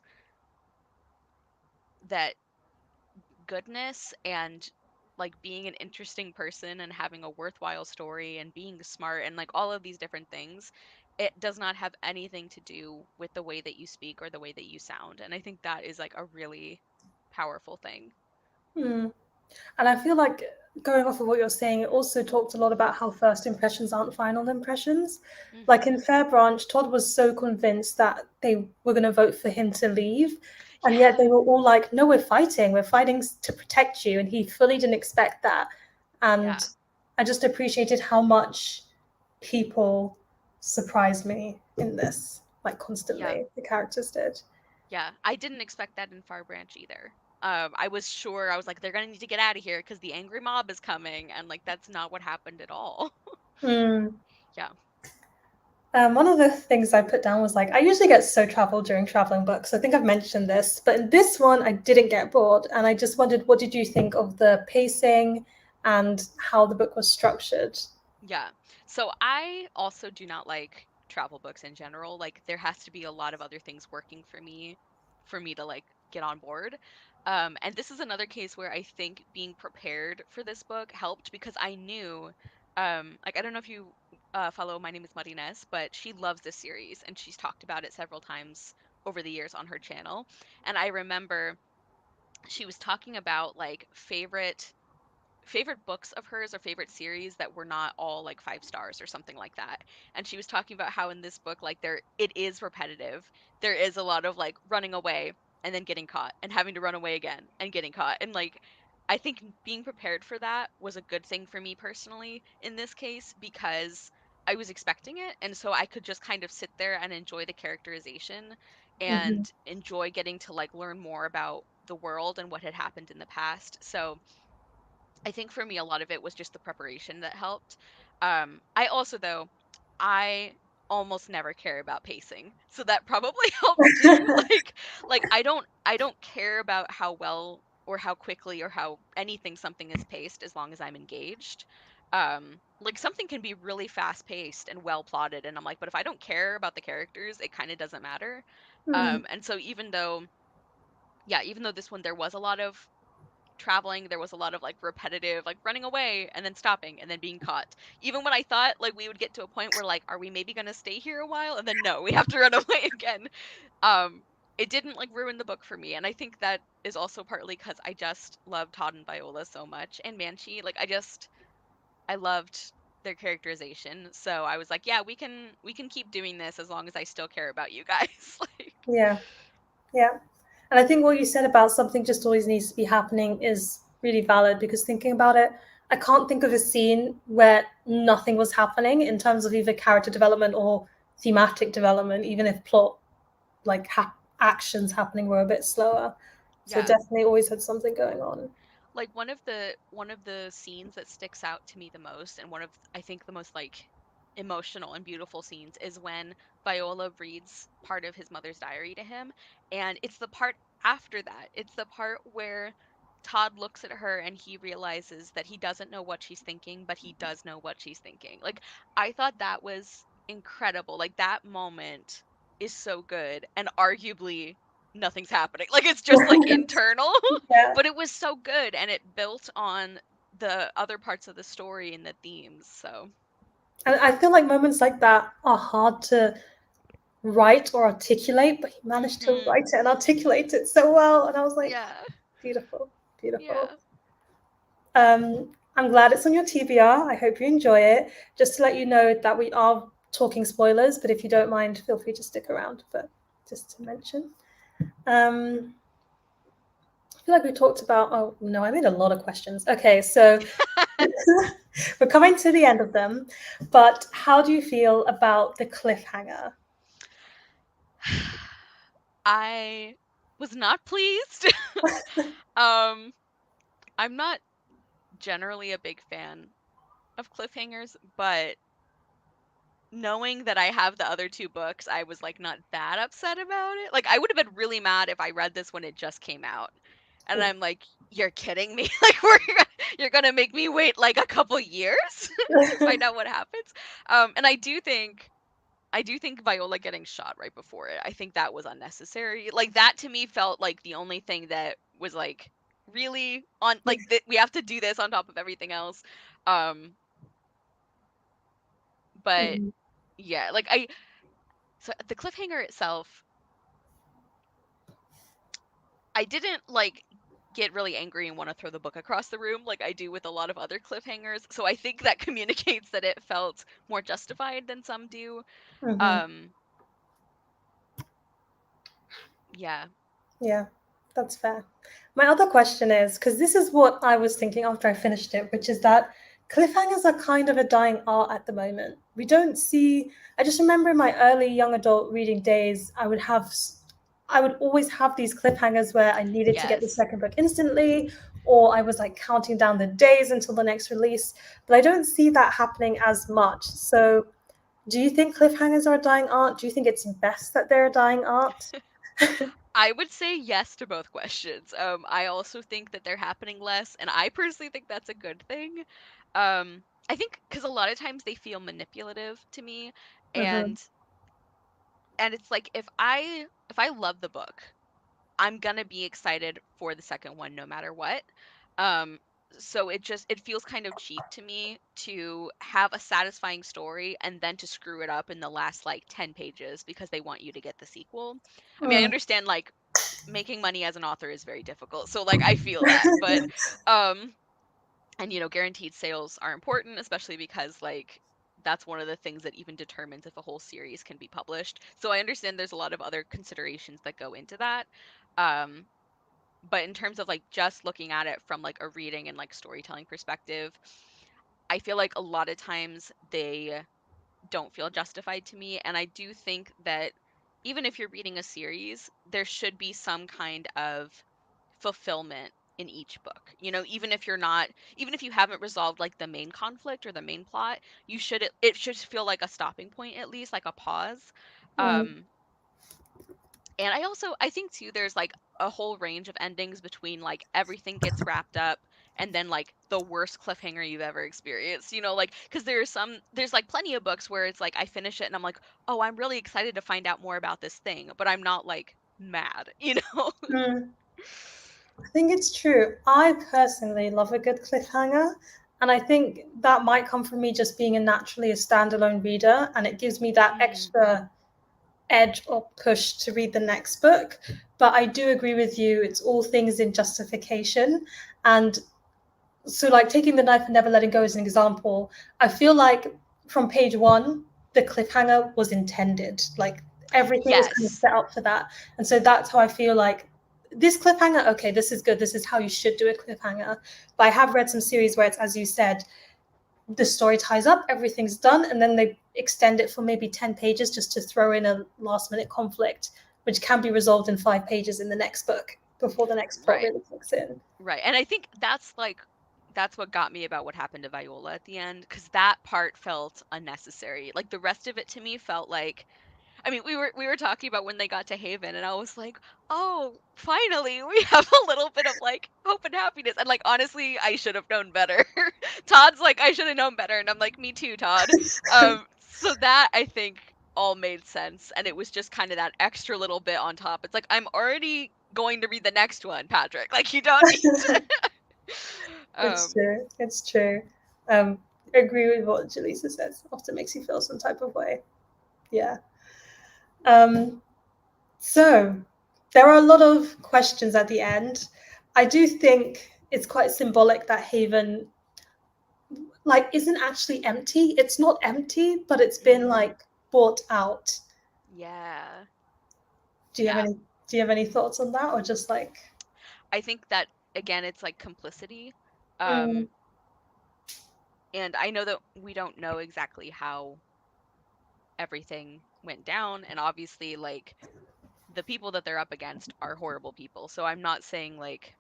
goodness and, like, being an interesting person and having a worthwhile story and being smart and, like, all of these different things, it does not have anything to do with the way that you speak or the way that you sound. And I think that is, like, a really powerful thing. Mm. And I feel like going off of what you're saying, it also talked a lot about how first impressions aren't final impressions. Like Hmm. in Fair Branch, Todd was so convinced that they were going to vote for him to leave. And yet they Yeah. were all like, no, we're fighting. We're fighting to protect you. And he fully didn't expect that. And Yeah. I just appreciated how much people surprised me in this, like Yeah. constantly, the characters did. Yeah. I didn't expect that in Far Branch either. I was sure, I was like, they're gonna need to get out of here because the angry mob is coming, and like that's not what happened at all. Mm. Yeah, One of the things I put down was like, I usually get so traveled during traveling books. I think I've mentioned this, but in this one, I didn't get bored. And I just wondered, what did you think of the pacing and how the book was structured? yeah. So I also do not like travel books in general. Like there has to be a lot of other things working for me to like get on board. And this is another case where I think being prepared for this book helped because I knew, like I don't know if you follow My Name is Marines, but she loves this series and she's talked about it several times over the years on her channel. And I remember she was talking about like favorite books of hers or favorite series that were not all like 5 stars or something like that. And she was talking about how in this book, like there it is repetitive. There is a lot of like running away and then getting caught and having to run away again and getting caught. And like I think being prepared for that was a good thing for me personally in this case because I was expecting it and so I could just kind of sit there and enjoy the characterization Mm-hmm. and enjoy getting to like learn more about the world and what had happened in the past. So I think for me, a lot of it was just the preparation that helped. I also, though, I almost never care about pacing, so that probably helped too. Like I don't care about how well or how quickly or how anything something is paced as long as I'm engaged. Like something can be really fast paced and well plotted, and I'm like, but if I don't care about the characters, it kind of doesn't matter. Mm. And so yeah, even though this one there was a lot of traveling, there was a lot of like repetitive, like running away and then stopping and then being caught. Even when I thought like we would get to a point where like, are we maybe gonna stay here a while? And then no, we have to run away again. Um, it didn't like ruin the book for me, and I think that is also partly because I just love Todd and Viola so much, and Manchi. Like I loved their characterization, so I was like, yeah, we can keep doing this as long as I still care about you guys. Like, Yeah, yeah. And I think what you said about something just always needs to be happening is really valid because thinking about it, I can't think of a scene where nothing was happening in terms of either character development or thematic development, even if plot like actions happening were a bit slower. So yeah. definitely always had something going on. Like one of the scenes that sticks out to me the most and one of I think the most like emotional and beautiful scenes is when Viola reads part of his mother's diary to him, and it's the part after that. It's the part where Todd looks at her and he realizes that he doesn't know what she's thinking, but he does know what she's thinking. Like I thought that was incredible. Like that moment is so good and arguably nothing's happening. Like it's just like internal. Yeah. But it was so good and it built on the other parts of the story and the themes. So, And I feel like moments like that are hard to write or articulate, but he managed to mhm. write it and articulate it so well. And I was like, Yeah. beautiful, beautiful. Yeah. I'm glad it's on your TBR. I hope you enjoy it. Just to let you know that we are talking spoilers, but if you don't mind, feel free to stick around. But just to mention, um, I feel like we talked about. Oh no, I made a lot of questions. Okay, so we're coming to the end of them. But how do you feel about the cliffhanger? I was not pleased. um I'm not generally a big fan of cliffhangers, but knowing that I have the other two books, I was like not that upset about it. Like I would have been really mad if I read this when it just came out. And I'm like, you're kidding me? Like you're gonna make me wait like a couple years to find out what happens. And I do think Viola getting shot right before it. I think that was unnecessary. Like that to me felt like the only thing that was like really on like we have to do this on top of everything else. Um, but Mhm. yeah, so the cliffhanger itself, I didn't like get really angry and want to throw the book across the room like I do with a lot of other cliffhangers. So I think that communicates that it felt more justified than some do. Mhm. Um, yeah. Yeah, that's fair. My other question is because this is what I was thinking after I finished it, which is that cliffhangers are kind of a dying art at the moment. We don't see, I just remember in my early young adult reading days, I would always have these cliffhangers where I needed to get the Yes. second book instantly, or I was like counting down the days until the next release. But I don't see that happening as much. So, do you think cliffhangers are a dying art? Do you think it's best that they're a dying art? I would say yes to both questions. I also think that they're happening less, and I personally think that's a good thing. I think because a lot of times they feel manipulative to me, Mm-hmm. and it's like if I love the book, I'm gonna be excited for the second one no matter what. Um, so it feels kind of cheap to me to have a satisfying story and then to screw it up in the last like 10 pages because they want you to get the sequel. I mean, I Mm. understand like making money as an author is very difficult. So like I feel that, but um and guaranteed sales are important, especially because like that's one of the things that even determines if a whole series can be published. So I understand there's a lot of other considerations that go into that. Um but in terms of like just looking at it from like a reading and like storytelling perspective, I feel like a lot of times they don't feel justified to me. And I do think that even if you're reading a series, there should be some kind of fulfillment in each book. Even if you're not, even if you haven't resolved like the main conflict or the main plot, it should feel like a stopping point, at least like a pause. Mm. Um, and I think too, there's like a whole range of endings between like everything gets wrapped up and then like the worst cliffhanger you've ever experienced. Like because there's like plenty of books where it's like I finish it and I'm like, oh, I'm really excited to find out more about this thing, but I'm not like mad. Mm. I think it's true. I personally love a good cliffhanger. And I think that might come from me just being naturally a standalone reader, and it gives me that Mm, extra edge or push to read the next book. But I do agree with you, it's all things in justification. And so, like, taking The Knife and Never Letting Go as an example, I feel like from page one, the cliffhanger was intended. Like, everything was kind of yes. set up for that. And so that's how I feel like this cliffhanger, okay, this is good. This is how you should do a cliffhanger. But I have read some series where it's, as you said, the story ties up, everything's done, and then they extend it for maybe 10 pages just to throw in a last minute conflict, which can be resolved in 5 pages in the next book before the next plot Right. really kicks in. Right. And I think that's what got me about what happened to Viola at the end, because that part felt unnecessary. Like the rest of it to me felt like, I mean, we were talking about when they got to Haven, and I was like, oh, finally we have a little bit of like hope and happiness. And like honestly, I should have known better. Todd's like, I should have known better, and I'm like, me too, Todd. So that I think all made sense, and it was just kind of that extra little bit on top. It's like I'm already going to read the next one, Patrick. Like you don't need to. It's um, true. It's true. Um, I agree with what Jaleesa says. Often makes you feel some type of way. Yeah. Um, so there are a lot of questions at the end. I do think it's quite symbolic that Haven like isn't actually empty. It's not empty, but it's been mm, like bought out. yeah, Do you have yeah. any do you have any thoughts on that, or just like I think that again, it's like complicity. mm, Um, and I know that we don't know exactly how everything went down, and obviously, like the people that they're up against are horrible people. So I'm not saying like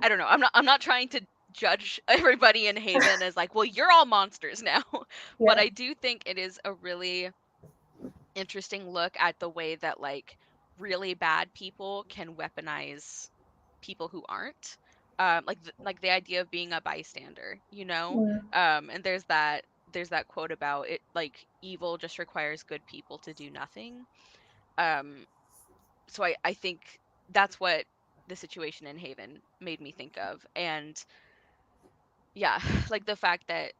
I don't know. I'm not trying to judge everybody in Haven as like, well, you're all monsters now. But yeah. I do think it is a really interesting look at the way that like really bad people can weaponize people who aren't. Like the idea of being a bystander, Mm, and there's that quote about it, like evil just requires good people to do nothing. Um, so I think that's what the situation in Haven made me think of. And yeah, like the fact that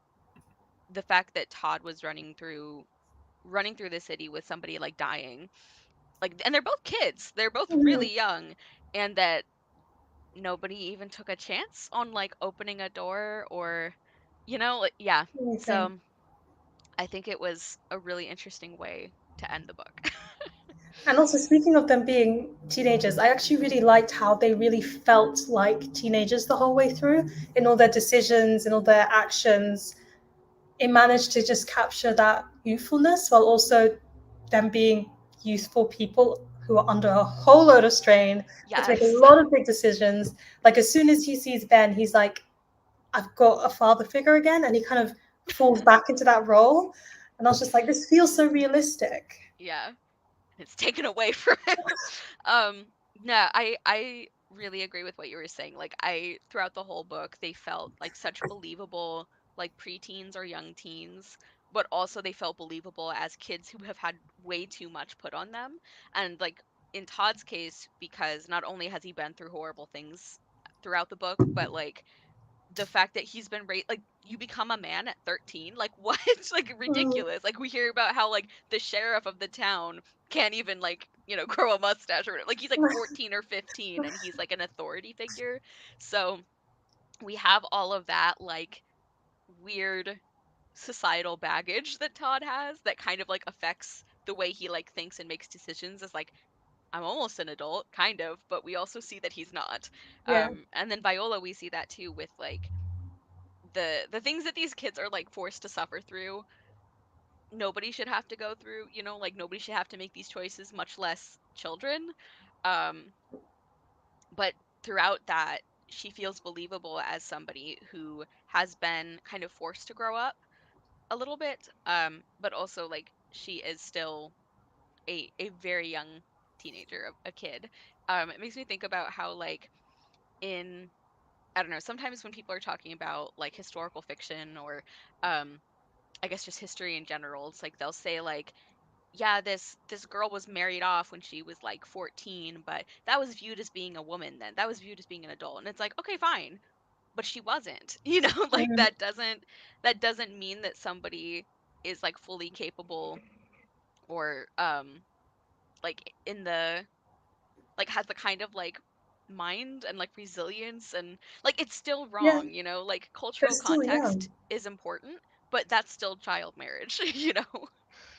Todd was running through the city with somebody like dying, like, and they're both kids, they're both mm, really young, and that nobody even took a chance on like opening a door or like, yeah. anything. So I think it was a really interesting way to end the book. And also, speaking of them being teenagers, I actually really liked how they really felt like teenagers the whole way through in all their decisions, in all their actions. It managed to just capture that youthfulness while also them being youthful people. who are under a whole load of strain, have to make a Yes. lot of big decisions. Like as soon as he sees Ben, he's like, I've got a father figure again, and he kind of falls back into that role. And I was just like, this feels so realistic. Yeah. It's taken away from him. Um, no, I really agree with what you were saying. Like I throughout the whole book, they felt like such believable like preteens or young teens, but also they felt believable as kids who have had way too much put on them. And like in Todd's case, because not only has he been through horrible things throughout the book, but like the fact that he's been like you become a man at 13, like what? Like Mm, ridiculous. Like we hear about how like the sheriff of the town can't even like grow a mustache or whatever. Like he's like 14 or 15 and he's like an authority figure. So we have all of that like weird societal baggage that Todd has that kind of like affects the way he like thinks and makes decisions as like I'm almost an adult kind of, but we also see that he's not. yeah. And then Viola, we see that too with like the things that these kids are like forced to suffer through. Nobody should have to go through, like nobody should have to make these choices, much less children. um but throughout that, she feels believable as somebody who has been kind of forced to grow up a little bit, but also like she is still a very young teenager, a kid. It makes me think about how like in I don't know, sometimes when people are talking about like historical fiction or um I guess just history in general, it's like they'll say like, yeah, this girl was married off when she was like 14, but that was viewed as being a woman then. That was viewed as being an adult. And it's like, okay, fine, but she wasn't. Like Mm, that doesn't mean that somebody is like fully capable or like in the like has the kind of like mind and like resilience and like it's still yeah, wrong. Like they're cultural still young. context is important, but that's still child marriage.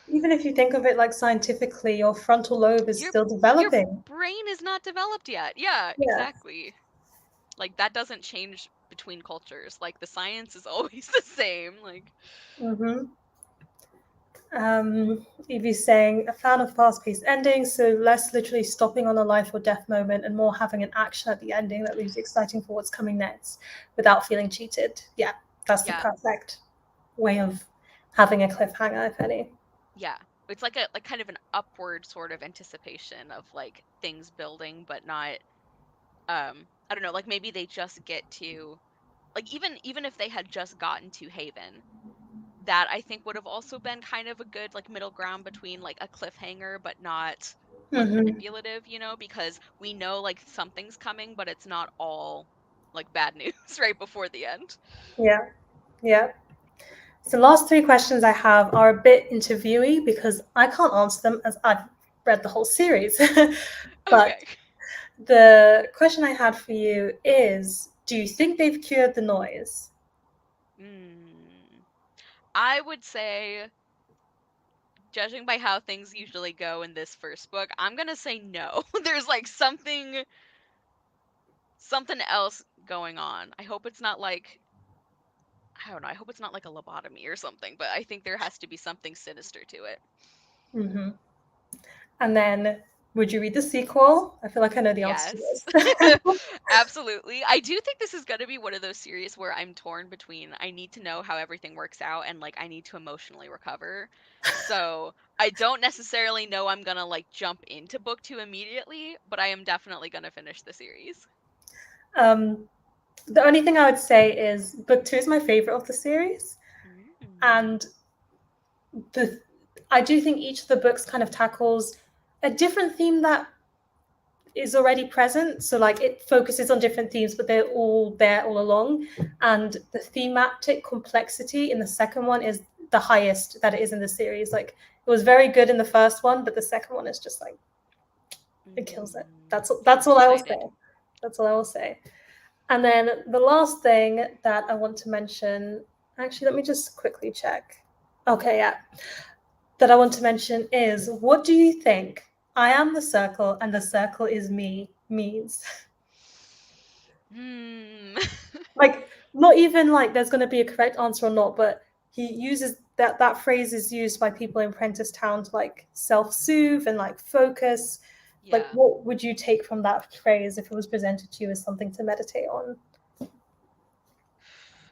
Even if you think of it like scientifically, your frontal lobe is your still your developing. brain is not developed yet. Yeah, Yeah. exactly. Like that doesn't change between cultures. Like the science is always the same. Like Mm-hmm. Evie's saying a fan of fast-paced endings, so less literally stopping on a life or death moment and more having an action at the ending that leaves you exciting for what's coming next without feeling cheated. Yeah, that's the yeah, perfect way of having a cliffhanger, if any. yeah. It's like a like kind of an upward sort of anticipation of like things building, but not I don't know, like maybe they just get to like even if they had just gotten to Haven, that I think would have also been kind of a good like middle ground between like a cliffhanger but not like Mm-hmm. manipulative, because we know like something's coming, but it's not all like bad news right before the end. Yeah, yeah. So the last three questions I have are a bit interviewy because I can't answer them as I've read the whole series. But Okay. the question I had for you is, do you think they've cured the noise? Mm. I would say, judging by how things usually go in this first book, I'm gonna say no. There's like something else going on. I hope it's not like I don't know. I hope it's not like a lobotomy or something, but I think there has to be something sinister to it. Mm-hmm. And then, would you read the sequel? I feel like I know the answer to Yes. this. Absolutely. I do think this is going to be one of those series where I'm torn between I need to know how everything works out and like I need to emotionally recover. So, I don't necessarily know I'm going to like jump into book 2 immediately, but I am definitely going to finish the series. um, the only thing I would say is book two is my favorite of the series, Mm. and the I do think each of the books kind of tackles a different theme that is already present. So like it focuses on different themes, but they're all there all along. And the thematic complexity in the second one is the highest that it is in the series. Like it was very good in the first one, but the second one is just like it kills it. Mm. That's I'm all I will say. excited. That's all I will say. And then the last thing that I want to mention, actually, let me just quickly check. Okay, yeah. That I want to mention is what do you think I am the circle and the circle is me means? Hmm. Like, not even like there's going to be a correct answer or not, but he uses that phrase is used by people in Prentice Town to like self soothe and like focus. Like, Yeah. what would you take from that phrase if it was presented to you as something to meditate on?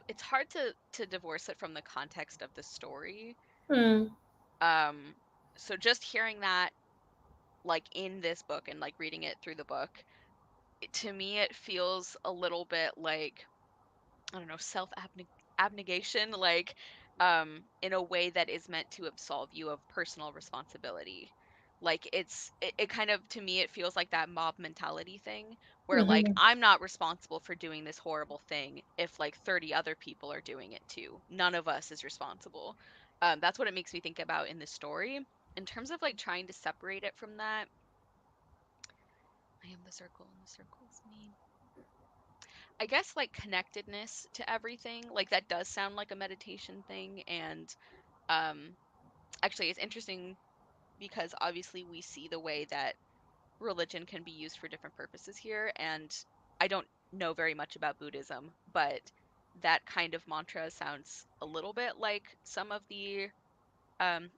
It's hard to divorce it from the context of the story. Mm, Um, so just hearing that like in this book and like reading it through the book, to me it feels a little bit like, I don't know, self abnegation, like in a way that is meant to absolve you of personal responsibility. Like it kind of, to me it feels like that mob mentality thing where like hmm I'm not responsible for doing this horrible thing if like 30 other people are doing it too. None of us is responsible. That's what it makes me think about in the story. In terms of like trying to separate it from that, I am the circle and the circle is me. I guess like connectedness to everything, like that does sound like a meditation thing. And um actually it's interesting because obviously we see the way that religion can be used for different purposes here. And I don't know very much about Buddhism, but that kind of mantra sounds a little bit like some of the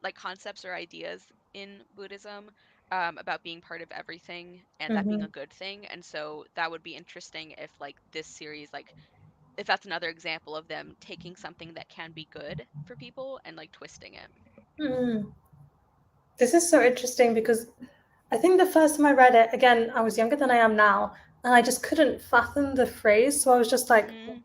like concepts or ideas in Buddhism, about being part of everything and that being hmm a good thing. And so that would be interesting if like this series, like if that's another example of them taking something that can be good for people and like twisting it. hmm This is so interesting because I think the first time I read it, again, I was younger than I am now, and I just couldn't fathom the phrase. So I was just like, Mm.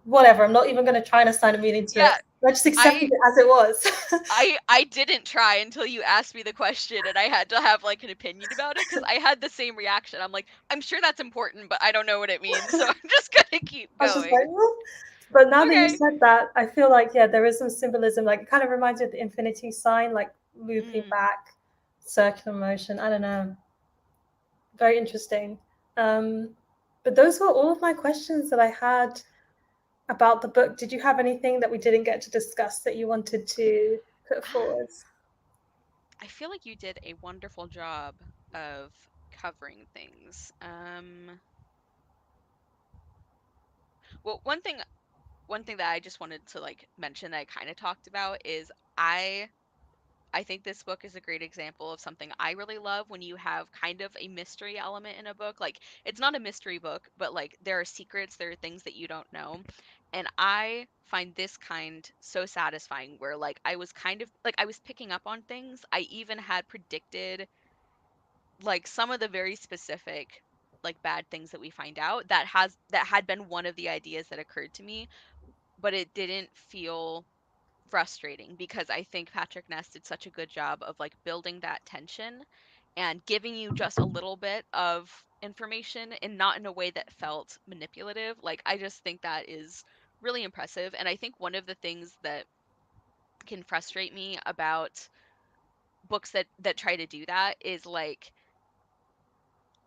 whatever, I'm not even going to try and assign a meaning to it. Yeah, I just accepted I it as it was. I didn't try until you asked me the question and I had to have like an opinion about it because I had the same reaction. I'm like, I'm sure that's important, but I don't know what it means, so I'm just gonna keep I was just like, going. well, but now that you Okay. said that, I feel like, yeah, there is some symbolism. Like, it kind of reminds me of the infinity sign, like looping Mm. back, circular motion. I don't know. Very interesting. Um, but those were all of my questions that I had about the book. Did you have anything that we didn't get to discuss that you wanted to put forward? I feel like you did a wonderful job of covering things. Well, one thing that I just wanted to like mention that I kind of talked about is I think this book is a great example of something I really love when you have kind of a mystery element in a book. Like, it's not a mystery book, but like there are secrets, there are things that you don't know. And I find this kind so satisfying where like I was kind of like I was picking up on things. I even had predicted like some of the very specific like bad things that we find out that had been one of the ideas that occurred to me, but it didn't feel frustrating because I think Patrick Ness did such a good job of like building that tension and giving you just a little bit of information and not in a way that felt manipulative. Like I just think that is really impressive. And I think one of the things that can frustrate me about books that try to do that is like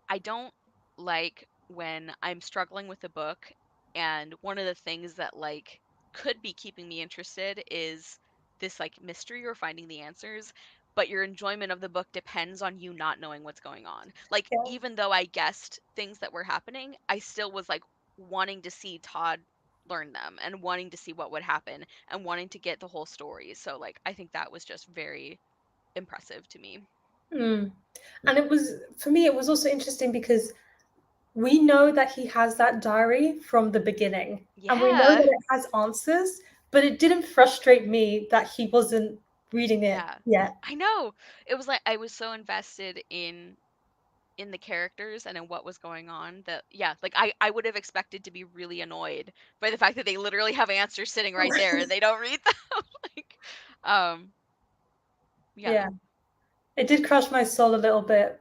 I don't like when I'm struggling with a book and one of the things that like could be keeping me interested is this like mystery or finding the answers, but your enjoyment of the book depends on you not knowing what's going on. Like Yeah. even though I guessed things that were happening, I still was like wanting to see Todd learn them and wanting to see what would happen and wanting to get the whole story. So like I think that was just very impressive to me. Mm. And it was, for me, it was also interesting because we know that he has that diary from the beginning, and we know Yeah. that it has answers, but it didn't frustrate me that he wasn't reading it Yeah. yet. I know. It was like I was so invested in the characters and in what was going on that yeah, like I would have expected to be really annoyed by the fact that they literally have answers sitting right there and they don't read them. Like um yeah. Yeah, it did crush my soul a little bit.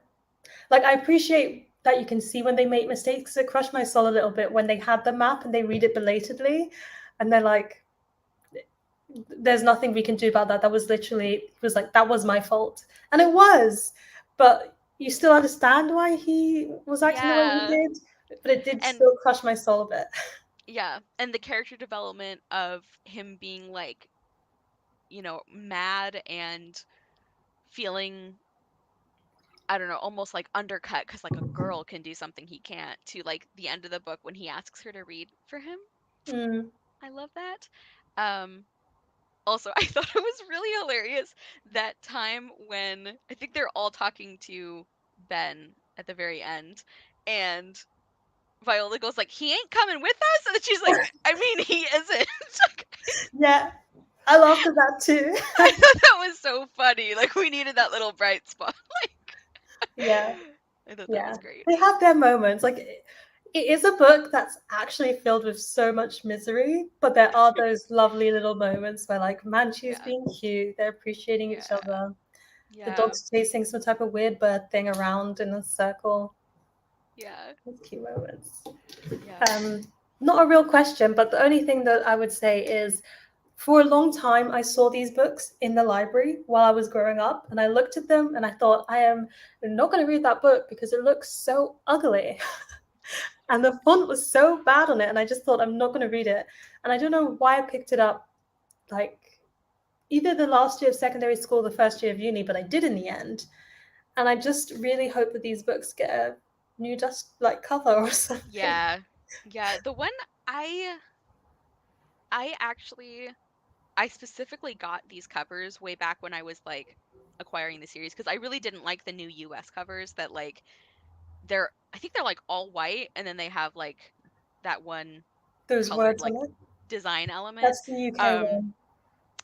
Like, I appreciate that you can see when they make mistakes. It crushed my soul a little bit when they had the map and they read it belatedly, and they're like, "There's nothing we can do about that. That was literally, it was like that was my fault," and it was. But you still understand why he was acting the way he Yeah. did. But it did And still crush my soul a bit. yeah, and the character development of him being like, you know, mad and feeling, I don't know, almost like undercut because like a girl can do something he can't, to like the end of the book when he asks her to read for him. Mm, I love that. Um, Also, I thought it was really hilarious that time when I think they're all talking to Ben at the very end, and Viola goes like, "He ain't coming with us," and then she's like, "I mean, he isn't." Yeah, I laughed at that too. I thought that was so funny. Like we needed that little bright spot. Yeah, I thought that yeah. was great. They have their moments. Like it is a book that's actually filled with so much misery, but there are those lovely little moments where like Manchu is Yeah, being cute, they're appreciating each yeah, other. The yeah, dog's chasing some type of weird bird thing around in a circle. yeah, Those cute moments. yeah. Um, Not a real question, but the only thing that I would say is for a long time, I saw these books in the library while I was growing up, and I looked at them and I thought, I am not going to read that book because it looks so ugly. And the font was so bad on it, and I just thought, I'm not going to read it. And I don't know why I picked it up like either the last year of secondary school, or the first year of uni, but I did in the end. And I just really hope that these books get a new dust like cover or something. Yeah. Yeah, the one I I actually I specifically got these covers way back when I was like acquiring the series because I really didn't like the new US covers that like I think they're like all white and then they have like that one Those colored words on like it. design element. That's the UK Um one.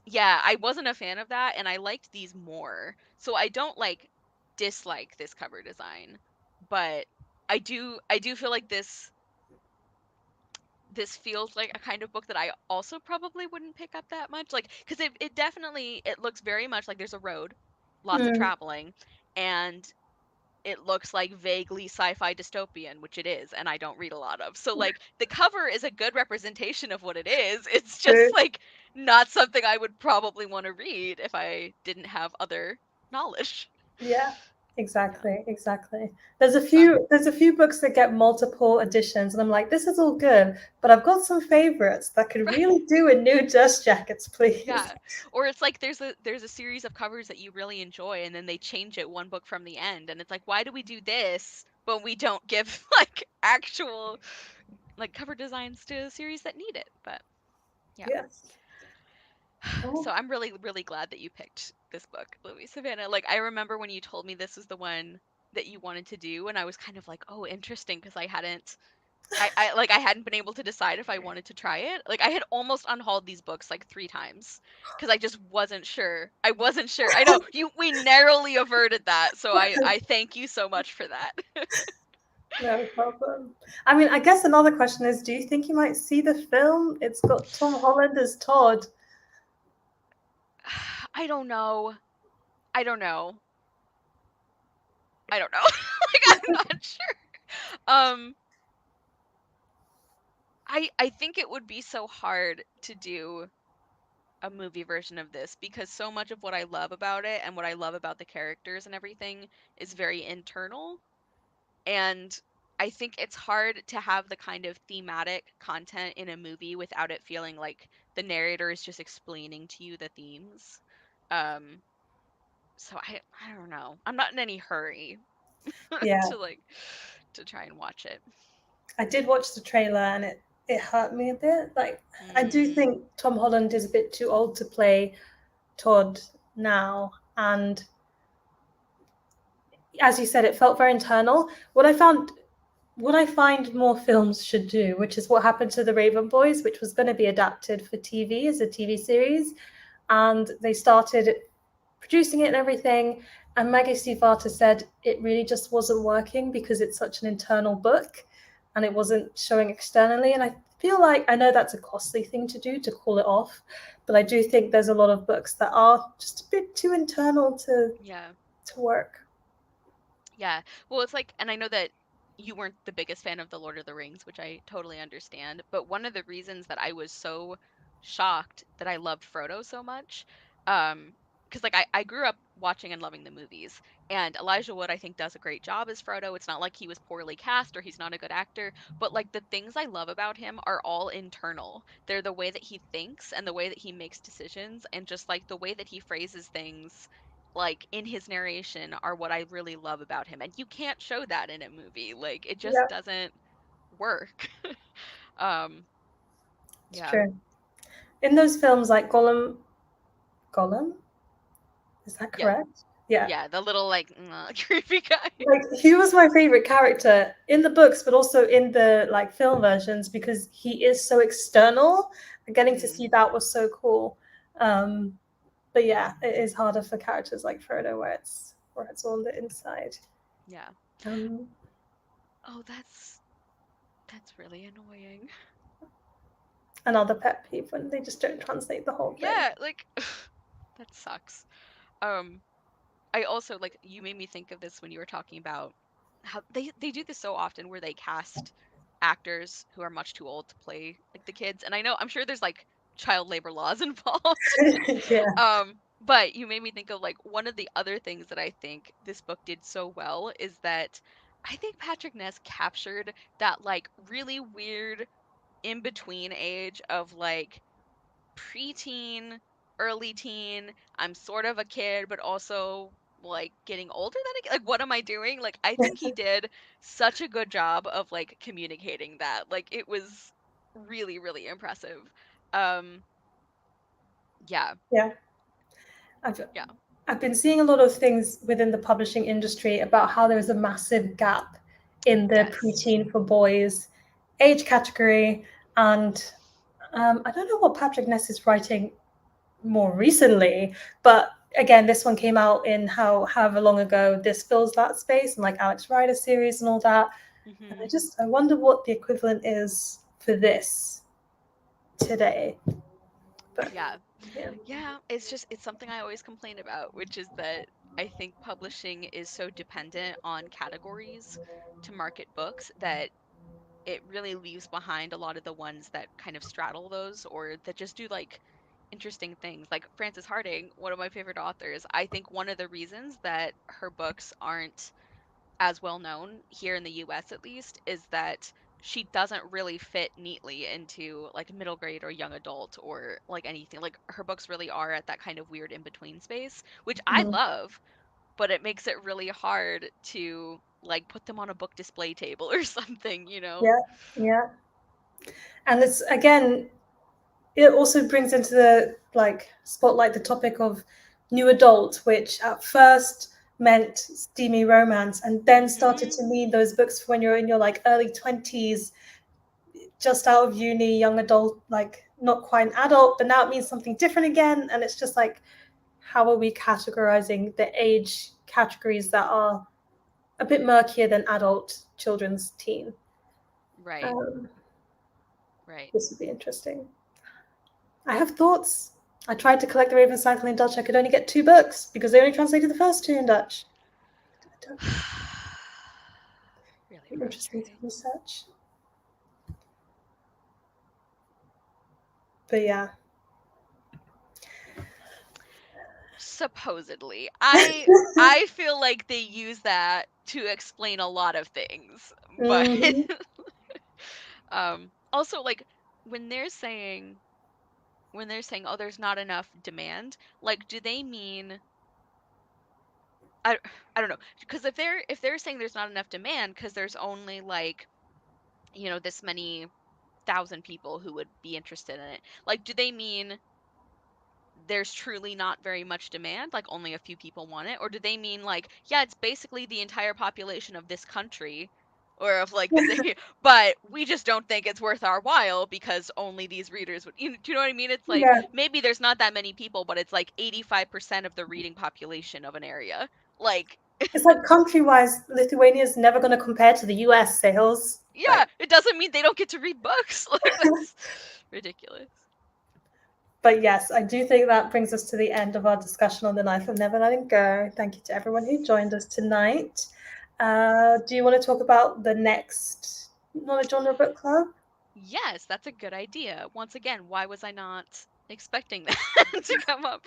yeah, I wasn't a fan of that and I liked these more. So I don't like dislike this cover design, but I do feel like this feels like a kind of book that I also probably wouldn't pick up that much. Like, because it definitely it looks very much like there's a road, lots of Mm, traveling, and it looks like vaguely sci-fi dystopian, which it is, and I don't read a lot of. So like the cover is a good representation of what it is. It's true. just like not something I would probably want to read if I didn't have other knowledge. Yeah, Yeah. exactly, exactly. So I'm There's a few books that get multiple editions, and I'm like, this is all good, but I've got some favorites that could really do a new Dust Jackets, please. yeah. Or it's like there's a series of covers that you really enjoy and then they change it one book from the end and it's like why do we do this but we don't give like actual like cover designs to series that need it. But yeah. Yes. So Oh, I'm really really glad that you picked this book, Louis Savannah. Like I remember when you told me this was the one that you wanted to do and I was kind of like, "Oh, interesting," because I like I hadn't been able to decide if I wanted to try it. Like I had almost unhauled these books like 3 times because I just wasn't sure. I wasn't sure. I know you we narrowly averted that, so I thank you so much for that. no problem. I mean, I guess another question is, do you think you might see the film? It's got Tom Holland as Todd. I don't know. I don't know. I don't know. Like I'm not sure. Um I think it would be so hard to do a movie version of this because so much of what I love about it and what I love about the characters and everything is very internal. And I think it's hard to have the kind of thematic content in a movie without it feeling like the narrator is just explaining to you the themes. Um, so I don't know. I'm not in any hurry Yeah, to like to try and watch it. I did watch the trailer and it hurt me a bit. Like, I do Mm, think Tom Holland is a bit too old to play Todd now, and as you said, it felt very internal. What I find more films should do, which is what happened to the Raven Boys, which was going to be adapted for TV as a TV series, and they started producing it and everything. And Maggie Stiefvater said it really just wasn't working because it's such an internal book, and it wasn't showing externally. And I feel like I know that's a costly thing to do to call it off, but I do think there's a lot of books that are just a bit too internal yeah. to work. Yeah. Well, it's like, and I know that you weren't the biggest fan of The Lord of the Rings, which I totally understand, but one of the reasons that I was so shocked that I loved Frodo so much, because like I grew up watching and loving the movies, and Elijah Wood I think does a great job as Frodo. It's not like he was poorly cast or he's not a good actor, but like the things I love about him are all internal. They're the way that he thinks and the way that he makes decisions and just like the way that he phrases things like in his narration are what I really love about him. And you can't show that in a movie. Like it just Yeah, doesn't work. um it's yeah. true. In those films like Gollum, is that Yeah. correct? Yeah. Yeah, the little like creepy guy. Like he was my favorite character in the books, but also in the like film versions because he is so external. And getting to Mm, see that was so cool. Um, but yeah, it is harder for characters like Frodo where it's all on the inside. yeah. Um, Oh, that's really annoying. Another pet peeve when they just don't translate the whole thing. Yeah, like that sucks. Um, I also like you made me think of this when you were talking about how they do this so often where they cast actors who are much too old to play like the kids. And I know I'm sure there's like child labor laws involved. Yeah, But you made me think of like one of the other things that I think this book did so well is that I think Patrick Ness captured that like really weird in between age of like preteen, early teen. I'm sort of a kid, but also like getting older than a kid. Like, what am I doing? Like, I think he did such a good job of like communicating that. Like, it was really, really impressive. Um, yeah, yeah. I've yeah. I've been seeing a lot of things within the publishing industry about how there is a massive gap in the Yes. preteen for boys age category, and I don't know what Patrick Ness is writing more recently, but again, this one came out in however long ago. This fills that space, and like Alex Rider series and all that. And Hmm. I wonder what the equivalent is for this today. But Yeah. yeah, Yeah, it's just it's something I always complain about, which is that I think publishing is so dependent on categories to market books that it really leaves behind a lot of the ones that kind of straddle those or that just do like interesting things. Like Frances Harding, one of my favorite authors, I think one of the reasons that her books aren't as well known here in the US at least is that she doesn't really fit neatly into like middle grade or young adult or like anything. Like her books really are at that kind of weird in between space, which I mhm. love, but it makes it really hard to like put them on a book display table or something, you know? Yeah, yeah. And it's again, it also brings into the like spotlight the topic of new adult, which at first meant steamy romance, and then started Mhm. to mean those books when you're in your like early 20s, just out of uni, young adult, like not quite an adult, but now it means something different again. And it's just like, how are we categorizing the age categories that are a bit murkier than adult, children's, teen? Right. Um, Right. this would be interesting. I have thoughts. I tried to collect the Raven Cycle in Dutch. I could only get 2 books because they only translated the first 2 in Dutch. Really Be interesting to frustrating. research. But yeah. Supposedly. I feel like they use that to explain a lot of things. But Mhm. also like when they're saying oh there's not enough demand, like do they mean I I don't know. Because if they're saying there's not enough demand because there's only like, this many thousand people who would be interested in it. Like do they mean there's truly not very much demand, like only a few people want it? Or do they mean like, yeah, it's basically the entire population of this country or of like this area, but we just don't think it's worth our while because only these readers would, do you know what I mean? It's like Yeah. maybe there's not that many people, but it's like 85% of the reading population of an area. Like, It's like country wise, Lithuania is never going to compare to the US sales. yeah, Like, it doesn't mean they don't get to read books. Like, that's ridiculous. but yes, I do think that brings us to the end of our discussion on the Knife of Never Letting Go. Thank you to everyone who joined us tonight. Do you want to talk about the next Knowledge Genre Book Club? Yes, that's a good idea. Once again, why was I not expecting that to come up?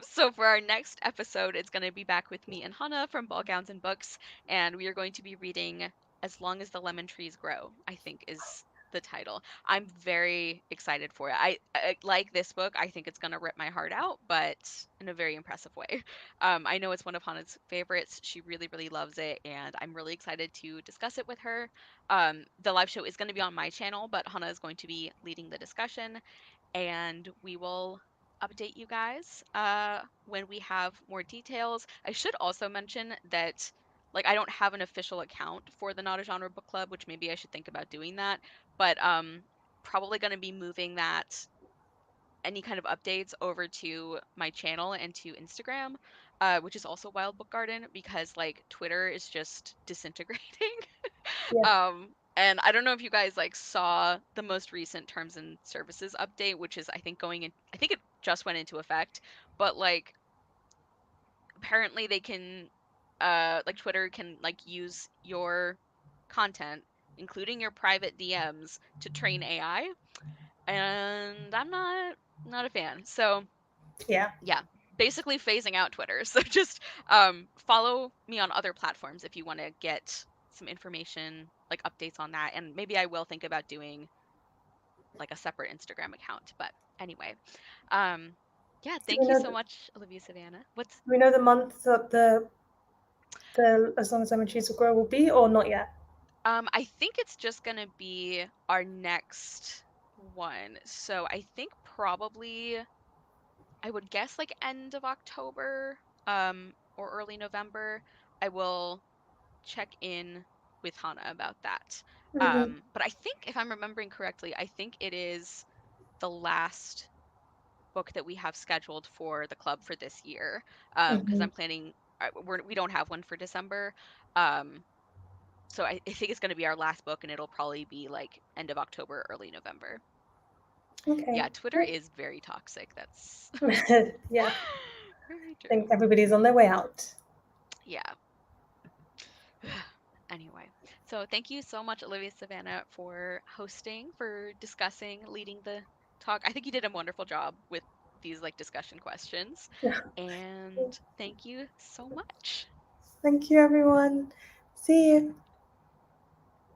So for our next episode, it's going to be back with me and Hannah from Ball Gowns and Books, and we are going to be reading As Long as the Lemon Trees Grow, I think is the title. I'm very excited for it. I like this book. I think it's going to rip my heart out, but in a very impressive way. I know it's one of Hannah's favorites. She really, really loves it, and I'm really excited to discuss it with her. The live show is going to be on my channel, but Hannah is going to be leading the discussion, and we will update you guys when we have more details. I should also mention that like I don't have an official account for the Not a Genre Book Club, which maybe I should think about doing that. But probably going to be moving that any kind of updates over to my channel and to Instagram, which is also Wild Book Garden because like Twitter is just disintegrating. Yeah. And I don't know if you guys like saw the most recent terms and services update, which is I think going in, I think it just went into effect, but like apparently they can, like Twitter can like use your content, including your private DMs, to train AI, and I'm not a fan. So Yeah. yeah, basically phasing out Twitter. So just follow me on other platforms if you want to get some information, like updates on that. And maybe I will think about doing like a separate Instagram account. But anyway, um, yeah, Do we thank you know so much, Olivia Savannah. What's the month that the As Long as Lemon Trees Will Grow will be, or not yet? I think it's just gonna be our next one. So I think probably I would guess like end of October, or early November. I will check in with Hannah about that. Hmm. But I think, if I'm remembering correctly, I think it is the last book that we have scheduled for the club for this year. Because Hmm. I'm planning, we don't have one for December. Um, so I think it's going to be our last book, and it'll probably be like end of October, early November. Okay. Yeah, Twitter is very toxic. That's Yeah. very I think true. everybody's on their way out. Yeah. Anyway, so thank you so much, Olivia Savannah, for hosting, for discussing, leading the talk. I think you did a wonderful job with these like discussion questions. And thank you so much. Thank you, everyone. See you.